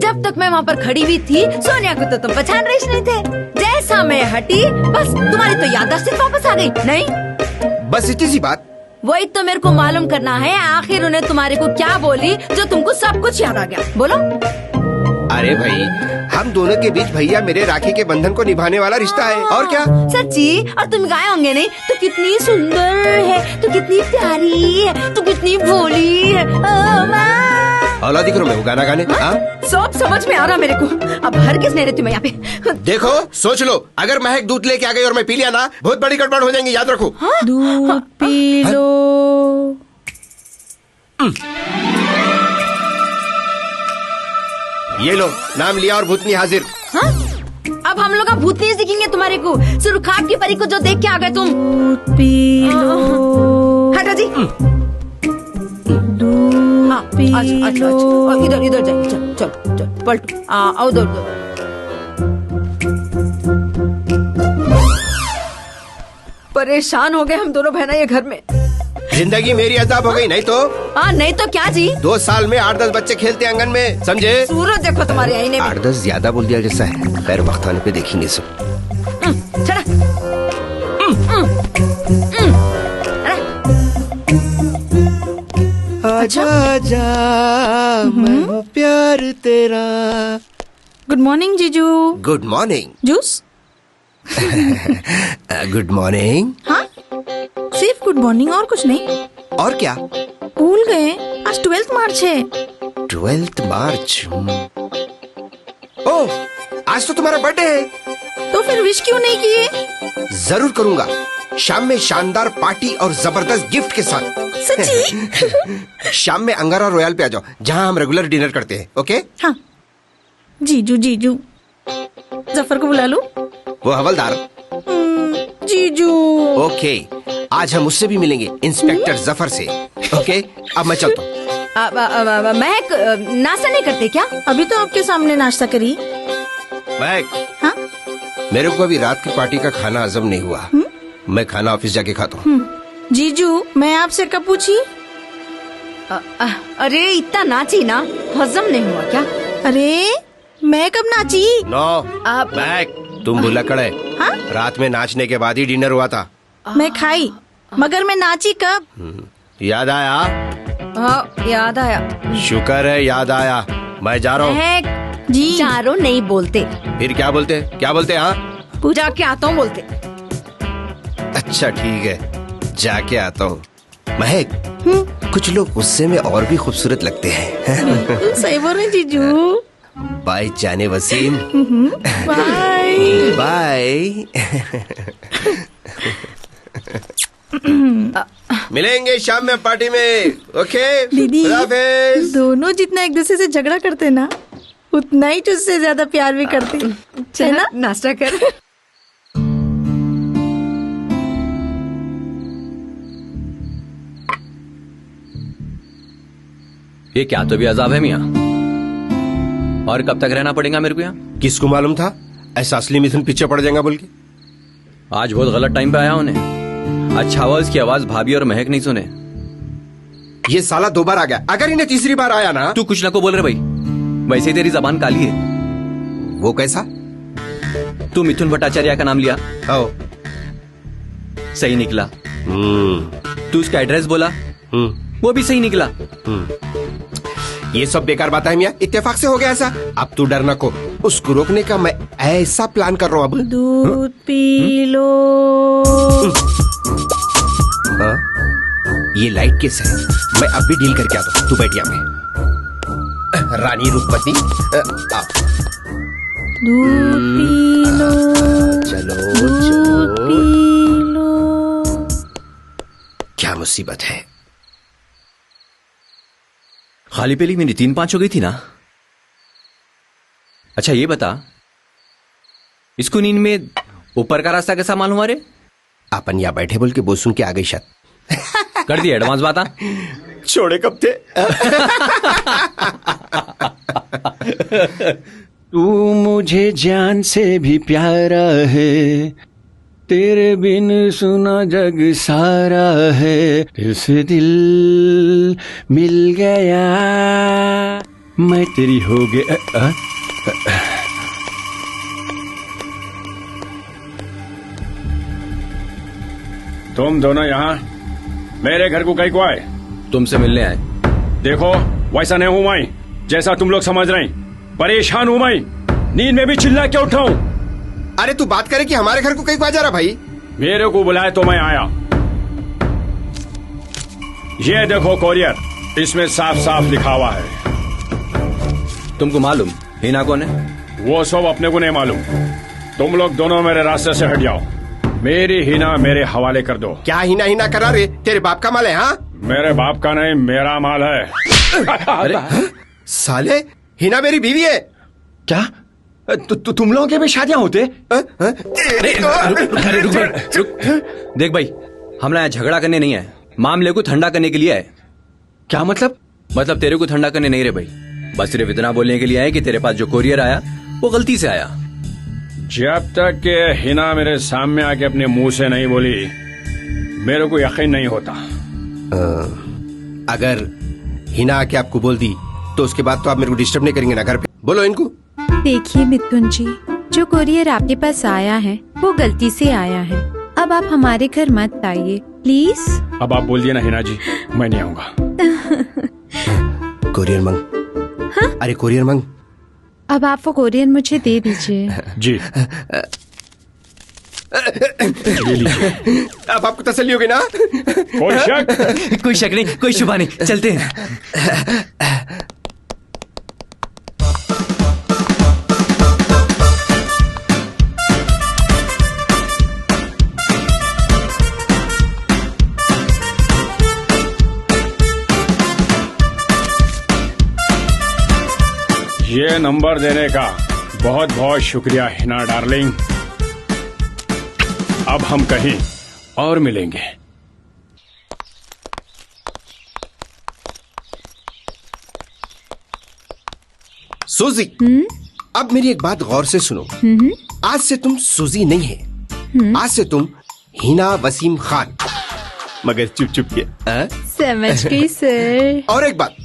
जब तक मैं वहाँ पर खड़ी हुई थी सोनिया को तो तुम पहचान रही नहीं थे। जैसा मैं हटी बस तुम्हारी तो याददाश्त वापस आ गई। नहीं बस इतनी सी बात। वही तो मेरे को मालूम करना है, आखिर उन्हें तुम्हारे को क्या बोली जो तुमको सब कुछ याद आ गया? बोलो। अरे भाई हम दोनों के बीच भैया मेरे राखी के बंधन को निभाने वाला रिश्ता है, और क्या? सच्ची? और तुम गाए होंगे नहीं तो कितनी सुंदर है, तो कितनी प्यारी है, तो कितनी भोली है। औलादी करो मैं वो गाना गाने। सब समझ में आ रहा मेरे को। अब हर किस नहीं रहती मैं यहाँ पे। देखो सोच लो, अगर महक दूध लेके आ गई और मैं पी लिया ना, बहुत बड़ी गड़बड़ हो जाएंगी, याद रखो। दूध पी लो। ये लो नाम लिया और भूतनी हाजिर। हाँ? अब हम लोग भूतनी दिखेंगे तुम्हारे को, सुरखाट की परी को जो देख के आ गए तुम। दूध पी लो। हटो जी। दूध पी लो। इधर इधर जाइए, चल चल चल पलटो। आओ उधर उधर। परेशान हो गए हम दोनों बहना ये घर में। जिंदगी मेरी अजाब हो गई, नहीं तो? नहीं तो क्या जी? 2 साल में 8-10 बच्चे खेलते आंगन में, समझे? सूरज देखो तुम्हारे आईने में। 8-10 ज्यादा बोल दिया जैसा है। खैर वक्त आने पे देखेंगे सब। चला। आजा आजा मैं हूँ प्यार तेरा। गुड मॉर्निंग जीजू। Good morning. Juice? Good morning. हाँ सिर्फ गुड मॉर्निंग और कुछ नहीं? और क्या? भूल गए आज 12 मार्च है। 12 मार्च? ओह आज तो तुम्हारा बर्थडे है। तो फिर विश क्यों नहीं किए? जरूर करूंगा, शाम में शानदार पार्टी और जबरदस्त गिफ्ट के साथ। सच्ची? शाम में अंगारा रॉयल पे आ जाओ, जहाँ हम रेगुलर डिनर करते हैं। ओके? हाँ जीजू जीजू। जफर को बुला लो। वो हवलदार? जीजू। ओके आज हम उससे भी मिलेंगे, इंस्पेक्टर जफर से। ओके अब मैं चलता हूँ। महक नाश्ता नहीं करते क्या? अभी तो आपके सामने नाश्ता करी। महक। हाँ? मेरे को अभी रात की पार्टी का खाना हजम नहीं हुआ। मैं खाना ऑफिस जाके खाता हूँ। जीजू मैं आपसे कब पूछी? अरे इतना नाची ना, हजम नहीं हुआ क्या? अरे मैं कब नाची? नो महक तुम भुलक्कड़ है। हाँ? रात में नाचने के बाद ही डिनर हुआ था। मैं खाई मगर मैं नाची कब? याद आया? हाँ याद आया। शुक्र है याद आया। मैं जा रहा हूँ। जी चारों नहीं बोलते। फिर क्या बोलते? क्या बोलते? हाँ पूजा के आता हूँ बोलते। अच्छा ठीक है जाके आता हूँ। महक कुछ लोग गुस्से में और भी खूबसूरत लगते हैं। सही बोल रहे जीजू। बाय जाने वसीम। Bye bye. मिलेंगे शाम में पार्टी में। ओके दीदी खुदाफिज। दोनों जितना एक दूसरे से झगड़ा करते ना, उतना ही तुझसे ज्यादा प्यार भी करते है ना? नाश्ता कर। ये क्या तो भी अजाब है मियाँ। और कब तक रहना पड़ेगा मेरे को यहाँ? किसको मालूम था ऐसा असली मिथुन पीछे पड़ जाएगा बोल के। आज बहुत गलत टाइम पे आया उन्हें। अच्छा हुआ उसकी आवाज भाभी और महक नहीं सुने। ये साला 2 बार आ गया, अगर इन्हें तीसरी बार आया ना। तू कुछ ना को बोल रहे भाई, वैसे ही तेरी जबान काली है। वो कैसा? तू मिथुन भट्टाचार्य का नाम लिया, आओ सही निकला। तू उसका एड्रेस बोला, वो भी सही निकला। ये सब बेकार बात है मियाँ, इत्तेफाक से हो गया ऐसा। अब तू डर न को, उसको रोकने का मैं ऐसा प्लान कर रहा हूँ अब। दूध पी लो। हाँ? ये लाइट किस है? मैं अब भी डील करके आता हूँ, तू बैठ यहाँ पे। रानी रूपवती, दूध पी लो। चलो दूध पी लो। क्या मुसीबत है। खाली पेली मेरी 3-5 हो गई थी ना। अच्छा ये बता, इसको नींद में ऊपर का रास्ता कैसा मालूम? अरे अपन यहाँ बैठे बोल के बोल सुन के आ गई शायद। कर दिया एडवांस बात। छोड़े कब थे। तू मुझे जान से भी प्यारा है, तेरे बिन सुना जग सारा है, इस दिल मिल गया मैं तेरी हो गया। तुम दोनों यहाँ मेरे घर को कहीं को आए? तुमसे मिलने आए। देखो वैसा नहीं हूं मैं जैसा तुम लोग समझ रहे हैं। परेशान हूं मैं, नींद में भी चिल्ला के उठाऊं। अरे तू बात करे कि हमारे घर को कहीं को आ जा रहा भाई। मेरे को बुलाया तो मैं आया। ये देखो कोरियर, इसमें साफ साफ लिखा हुआ है। तुमको मालूम हिना कौन है? वो सब अपने को नहीं मालूम। तुम लोग दोनों मेरे रास्ते से हट जाओ। मेरी हिना मेरे हवाले कर दो। क्या हिना हिना करा रे? तेरे बाप का माल है? हाँ मेरे बाप का नहीं, मेरा माल है। अरे साले, हिना मेरी बीवी है। क्या तुम लोगों के भी शादियां होते? रुक। देख भाई, हम यहाँ झगड़ा करने नहीं आए, मामले को ठंडा करने के लिए आए। क्या मतलब? मतलब तेरे को ठंडा करने नहीं रे भाई, बस सिर्फ इतना बोलने के लिए आए कि तेरे पास जो कोरियर आया वो गलती से आया। जब तक के हिना मेरे सामने आके अपने मुंह से नहीं बोली, मेरे को यकीन नहीं होता। अगर हिना आके आपको बोल दी तो उसके बाद तो आप मेरे को डिस्टर्ब नहीं करेंगे ना घर पे? बोलो इनको। देखिए मिथुन जी, जो कोरियर आपके पास आया है वो गलती से आया है। अब आप हमारे घर मत आइए प्लीज। अब आप बोल दिए ना हिना जी, मैं नहीं आऊंगा। कोरियर मंग। हाँ? अरे कोरियर मंग। अब आप वो कोरियर मुझे दे दीजिए। जी ले लीजिए। अब आपको तसल्ली होगी ना? कोई शक? कोई शक नहीं, कोई शुबा नहीं, चलते हैं। ये नंबर देने का बहुत बहुत शुक्रिया हिना डार्लिंग। अब हम कहीं और मिलेंगे। सूजी, अब मेरी एक बात गौर से सुनो। आज से तुम सूजी नहीं है, आज से तुम हिना वसीम खान, मगर चुप चुप के। समझ गई सर। और एक बात,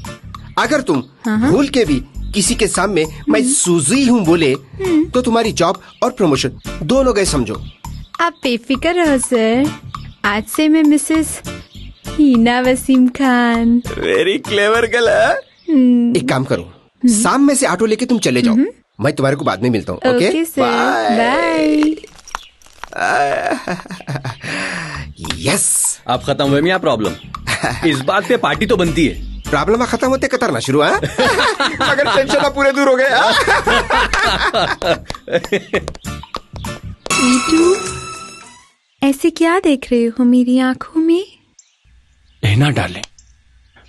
अगर तुम भूल के भी किसी के सामने मैं सूजी हूँ बोले तो तुम्हारी जॉब और प्रमोशन दोनों गए समझो। आप बेफिक्र रहो सर, आज से मैं Mrs Hina Wasim Khan. Very clever girl. एक काम करो, शाम में से ऑटो लेके तुम चले जाओ, मैं तुम्हारे को बाद में मिलता हूँ। Okay sir, bye. यस, अब खत्म हुए मियां प्रॉब्लम। इस बात पे पार्टी तो बनती है। प्रॉब्लम खत्म होते कतरना शुरू है। अगर टेंशन पूरे दूर हो गए। मीठू, ऐसे क्या देख रहे हो मेरी आंखों में? हिना डार्लिंग,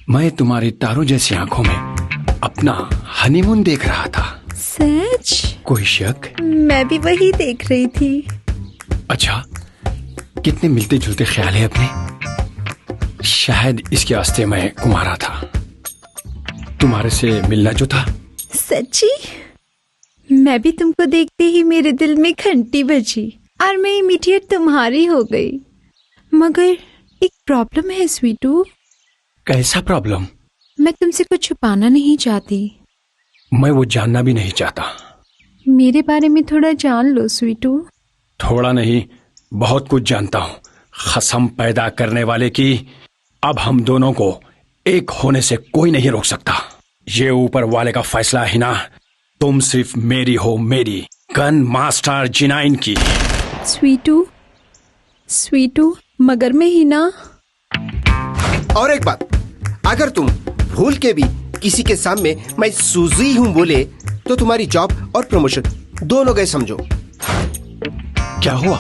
मैं तुम्हारी तारों जैसी आंखों में अपना हनीमून देख रहा था। सच? कोई शक? मैं भी वही देख रही थी। अच्छा, कितने मिलते जुलते ख्याल है अपने। शायद इसके वास्ते मैं कुंवारा था, तुम्हारे से मिलना जो था। सच्ची? मैं भी तुमको देखते ही मेरे दिल में घंटी बजी और मैं इमीडिएट तुम्हारी हो गई। मगर एक प्रॉब्लम है स्वीटू। कैसा प्रॉब्लम? मैं तुमसे कुछ छुपाना नहीं चाहती। मैं वो जानना भी नहीं चाहता। मेरे बारे में थोड़ा जान लो स्वीटू। थोड़ा नहीं, बहुत कुछ जानता हूँ। कसम पैदा करने वाले की, अब हम दोनों को एक होने से कोई नहीं रोक सकता। ये ऊपर वाले का फैसला है ना। तुम सिर्फ मेरी हो, मेरी गन मास्टर जिनाइन की। स्वीटू, स्वीटू, मगर मैं ही ना। और एक बात, अगर तुम भूल के भी किसी के सामने मैं सूजी हूँ बोले तो तुम्हारी जॉब और प्रमोशन दोनों गए समझो। क्या हुआ?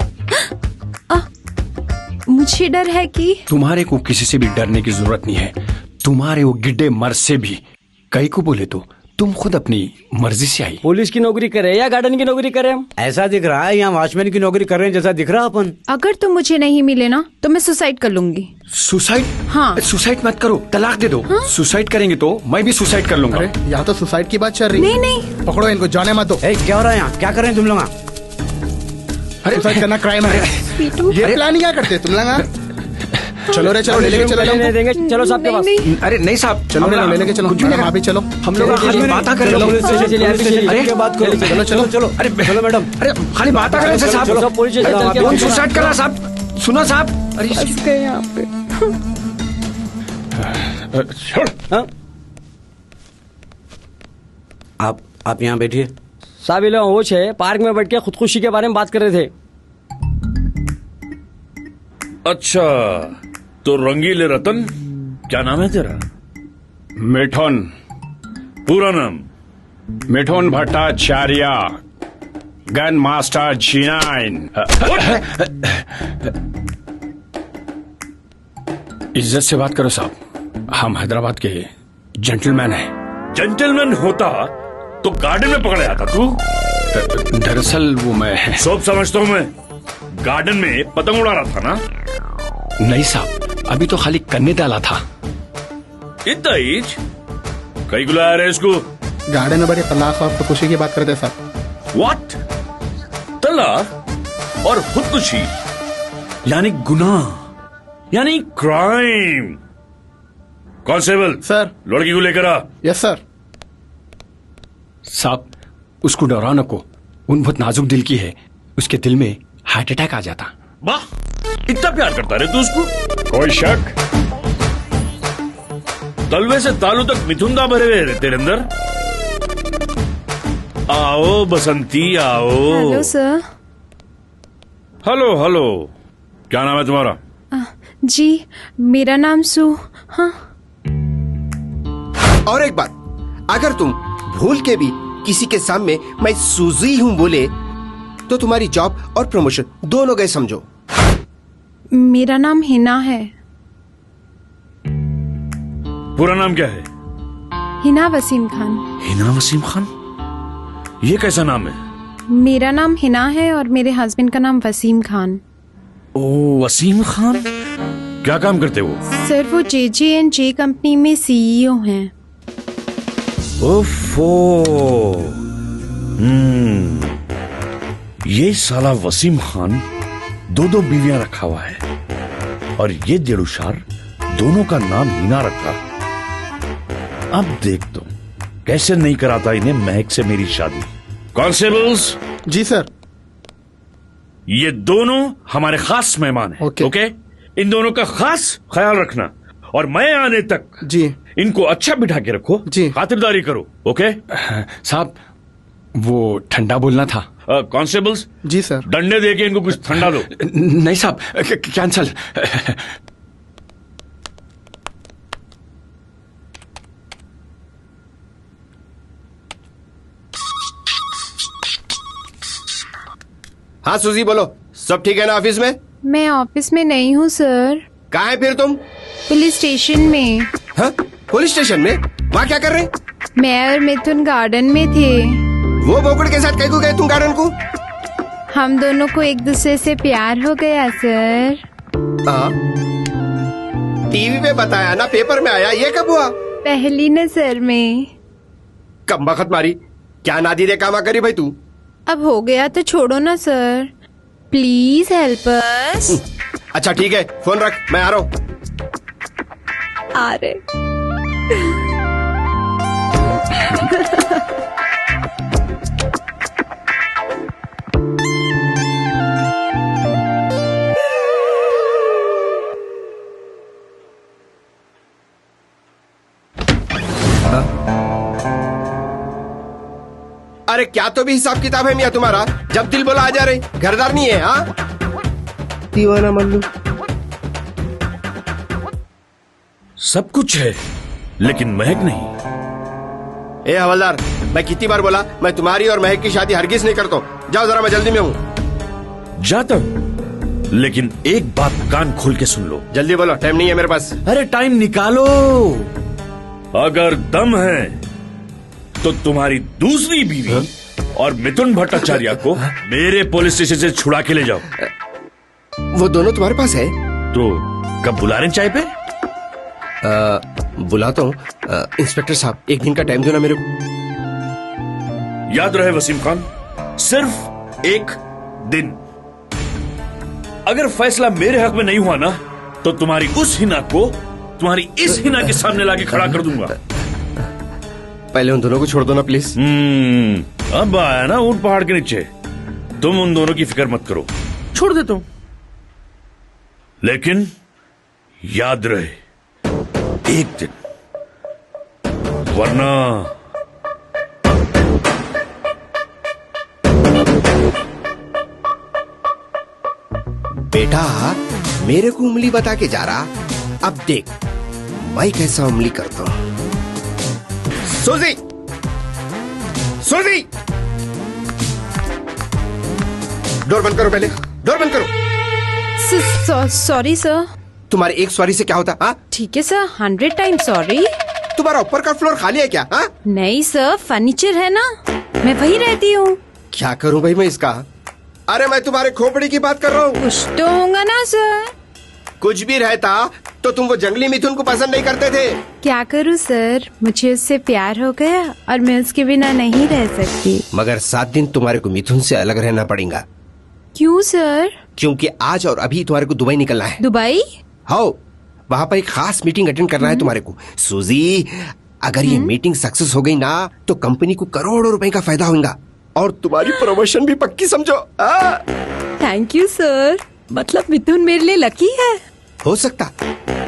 मुझे डर है कि तुम्हारे को किसी से भी डरने की जरूरत नहीं है। तुम्हारे वो गिड्डे मर्द से भी कई को बोले तो तुम खुद अपनी मर्जी से आई। पुलिस की नौकरी करे या गार्डन की नौकरी करे? हम ऐसा दिख रहा है यहाँ वॉचमैन की नौकरी कर रहे हैं जैसा दिख रहा अपन। अगर तुम मुझे नहीं मिले ना तो मैं सुसाइड कर लूंगी। सुसाइड? हाँ। सुसाइड मत करो, तलाक दे दो। हाँ? सुसाइड करेंगे तो मैं भी सुसाइड कर लूंगा। यहाँ तो सुसाइड की बात चल रही है। नहीं, पकड़ो इनको, जाने मत दो। क्या हो रहा है यहाँ? क्या कर रहे हैं तुम लोग? सुसाइड करना क्राइम है। ये प्लान क्या करते तुम लोग? चलो रे, चलो ले लेके चलो। देंगे, चलो साहब के पास। अरे नहीं साहब, चलो ले लेके चलो। मैडम आप भी चलो। हम लोग खाली बात कर रहे हैं। अरे बात करो। चलो चलो चलो। अरे चलो मैडम, अरे खाली बात कर रहे हैं साहब। पुलिस कौन सुसाइड कर रहा साहब? सुनो साहब। अरे यहाँ पे हाँ? आप यहाँ बैठिए। साहब ये लोग होश है, पार्क में बैठ के खुदकुशी के बारे में बात कर रहे थे। अच्छा, तो रंगीले रतन, क्या नाम है तेरा? मिठुन। पूरा नाम? Mithun Bhattacharya, gun master जिनाइन। इज्जत से बात करो साहब, हम हैदराबाद के जेंटलमैन हैं। जेंटलमैन होता तो गार्डन में पकड़े आता तू? दरअसल वो मैं सब समझता हूँ मैं। गार्डन में पतंग उड़ा रहा था ना? नहीं साहब, अभी तो खाली करने डाला था। इतना ईच कई बुलाया रहे इसको? गार्डन में बड़े तलाक और खुदकुशी की बात करते साहब। व्हाट? तलाक और खुदकुशी यानी गुनाह, यानी क्राइम। कांस्टेबल सर, लड़की को लेकर आ। Yes sir. साहब उसको डरा नको, उन बहुत नाजुक दिल की है, उसके दिल में हार्ट अटैक आ जाता। वाह, इतना प्यार करता रहे तू उसको? कोई शक? तलवे से तालू तक मिथुन भरे हुए रहते तेरे अंदर। आओ बसंती आओ। Hello sir. हेलो हेलो, क्या नाम है तुम्हारा? जी मेरा नाम सू। हाँ। और एक बात, अगर तुम भूल के भी किसी के सामने मैं सूजी हूँ बोले तो तुम्हारी जॉब और प्रमोशन दोनों गए समझो। मेरा नाम हिना है। पूरा नाम क्या है? हिना वसीम खान। हिना वसीम खान? ये कैसा नाम है? मेरा नाम हिना है और मेरे हस्बैंड का नाम वसीम खान। ओ वसीम खान, क्या काम करते वो? सर वो JJ&J कंपनी में CEO हैं। ओफो, ये साला वसीम खान दो बीवियां रखा हुआ है और ये देड़ुशार दोनों का नाम हिना रखा। अब देख तुम कैसे नहीं कराता इन्हें महक से मेरी शादी। कांस्टेबल्स। जी सर। ये दोनों हमारे खास मेहमान हैं। ओके? इन दोनों का खास ख्याल रखना और मैं आने तक जी इनको अच्छा बिठा के रखो। जी खातिरदारी करो। ओके साहब, वो ठंडा बोलना था। कांस्टेबल्स। जी सर। डंडे दे के इनको कुछ ठंडा दो। नहीं साहब, कैंसल। हाँ सूजी बोलो, सब ठीक है ना ऑफिस में? मैं ऑफिस में नहीं हूँ सर। कहाँ है फिर तुम? पुलिस स्टेशन में। हाँ? पुलिस स्टेशन में? वहाँ क्या कर रहे? मैं और मिथुन गार्डन में थे। वो बोकड़ के साथ कैसे गए तुम गार्डन को? हम दोनों को एक दूसरे से प्यार हो गया सर। टीवी पे बताया ना, पेपर में आया, ये कब हुआ? पहली नजर में। कम बखत मारी, क्या नादीरे कामा करी भाई तू? अब हो गया तो छोड़ो ना सर, प्लीज हेल्प अस। अच्छा ठीक है, फोन रख, मैं आ रहा हूँ। आ रहे। अरे क्या तो भी हिसाब किताब है मियाँ तुम्हारा, जब दिल बोला आ जा रहे, घरदार नहीं है। हाँ दीवाना मल्लू। सब कुछ है लेकिन महक नहीं। ए हवलदार, मैं कितनी बार बोला, मैं तुम्हारी और महक की शादी हरगिज नहीं करता हूँ। जाओ जरा, मैं जल्दी में हूँ। जाता हूँ, लेकिन एक बात कान खोल के सुन लो। जल्दी बोलो, टाइम नहीं है मेरे पास। अरे टाइम निकालो। अगर दम है तो तुम्हारी दूसरी बीवी और मिथुन भट्टाचार्य को मेरे पुलिस स्टेशन से छुड़ा के ले जाओ। वो दोनों तुम्हारे पास है? तो कब बुला रहे हैं चाय पे? बुलाता हूँ। इंस्पेक्टर साहब, एक दिन का टाइम दो ना मेरे को। याद रहे वसीम खान, सिर्फ एक दिन। अगर फैसला मेरे हक में नहीं हुआ ना, तो तुम्हारी उस हिना को तुम्हारी इस हिना के सामने लाके खड़ा कर दूंगा। पहले उन दोनों को छोड़ दो ना प्लीज। अब आया ना ऊंट पहाड़ के नीचे। तुम उन दोनों की फिक्र मत करो, छोड़ देता हूं। लेकिन याद रहे, एक दिन, वरना बेटा मेरे को उंगली बता के जा रहा, अब देख मैं कैसा उंगली करता हूं। सूजी, सूजी, डोर बंद करो, पहले डोर बंद करो। Sorry sir. तुम्हारे एक सॉरी से क्या होता? हाँ ठीक है सर, 100 टाइम सॉरी। तुम्हारा ऊपर का फ्लोर खाली है क्या? हाँ नहीं सर, फर्नीचर है ना, मैं वही रहती हूँ। क्या करूँ भाई मैं इसका? अरे मैं तुम्हारे खोपड़ी की बात कर रहा हूँ। कुछ तो होगा ना सर। कुछ भी रहता तो तुम वो जंगली मिथुन को पसंद नहीं करते थे। क्या करूँ सर, मुझे उससे प्यार हो गया और मैं उसके बिना नहीं रह सकती। मगर 7 दिन तुम्हारे को मिथुन से अलग रहना पड़ेगा। क्यों सर? क्योंकि आज और अभी तुम्हारे को दुबई निकलना है। दुबई? हाँ, वहाँ पर एक खास मीटिंग अटेंड करना है तुम्हारे को। सूजी, अगर ये मीटिंग सक्सेस हो गई ना, तो कंपनी को करोड़ों रुपए का फायदा होगा और तुम्हारी प्रमोशन भी पक्की समझो। थैंक यू सर, मतलब मिथुन मेरे लिए लकी है। हो सकता।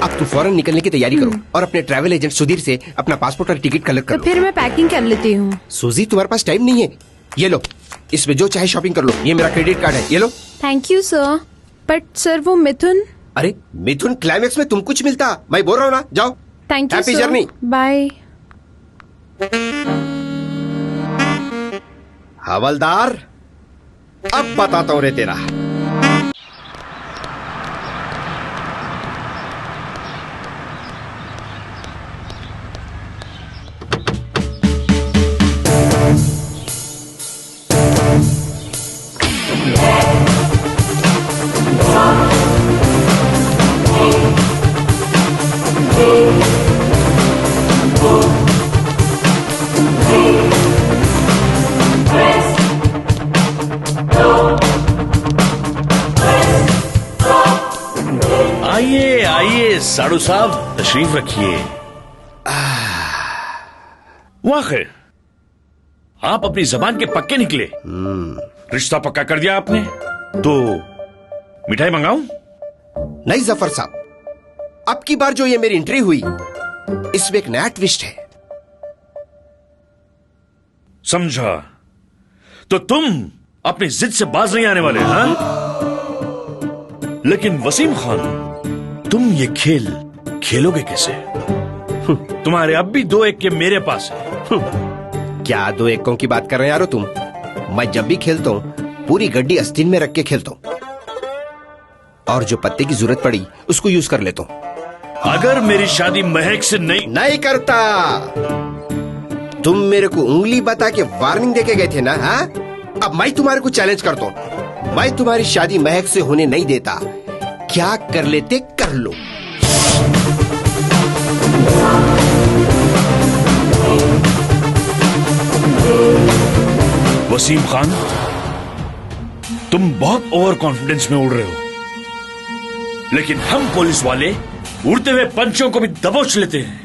अब तू फौरन निकलने की तैयारी करो और अपने ट्रैवल एजेंट सुधीर से अपना पासपोर्ट और टिकट कलेक्ट कर तो फिर मैं पैकिंग कर लेती हूँ। सूजी, तुम्हारे पास टाइम नहीं है। ये लो, इसमें जो चाहे शॉपिंग कर लो। ये मेरा क्रेडिट कार्ड है, ये लो। Thank you sir. But sir वो मिथुन। अरे मिथुन क्लाइमेक्स में तुम कुछ मिलता, मैं बोल रहा हूँ ना। जाओ, thank you happy sir, journey. Bye. हवलदार, अब बताता हूँ रे तेरा। आइए आइए साड़ू साहब, तशरीफ रखिए। वाकई आप अपनी जबान के पक्के निकले। रिश्ता पक्का कर दिया आपने। तो मिठाई मंगाऊं? नहीं जफर साहब, अब की बार जो ये मेरी एंट्री हुई, इसमें एक नया ट्विस्ट है। समझा। तो तुम अपनी जिद से बाज नहीं आने वाले, हाँ? लेकिन वसीम खान, तुम ये खेल खेलोगे कैसे? तुम्हारे अब भी 2-1 के मेरे पास है। क्या 2-1 की बात कर रहे हैं यारो तुम? मैं जब भी खेलता हूँ पूरी गड्डी आस्तीन में रख के खेलता हूँ और जो पत्ते की जरूरत पड़ी उसको यूज कर लेता हूँ। अगर मेरी शादी महक से नहीं करता, तुम मेरे को उंगली बता के वार्निंग देके गए थे ना? हाँ, अब मैं तुम्हारे को चैलेंज करता हूँ। मैं तुम्हारी शादी महक से होने नहीं देता। क्या कर लेते कर लो। वसीम खान, तुम बहुत ओवर कॉन्फिडेंस में उड़ रहे हो। लेकिन हम पुलिस वाले उड़ते हुए पंचों को भी दबोच लेते हैं।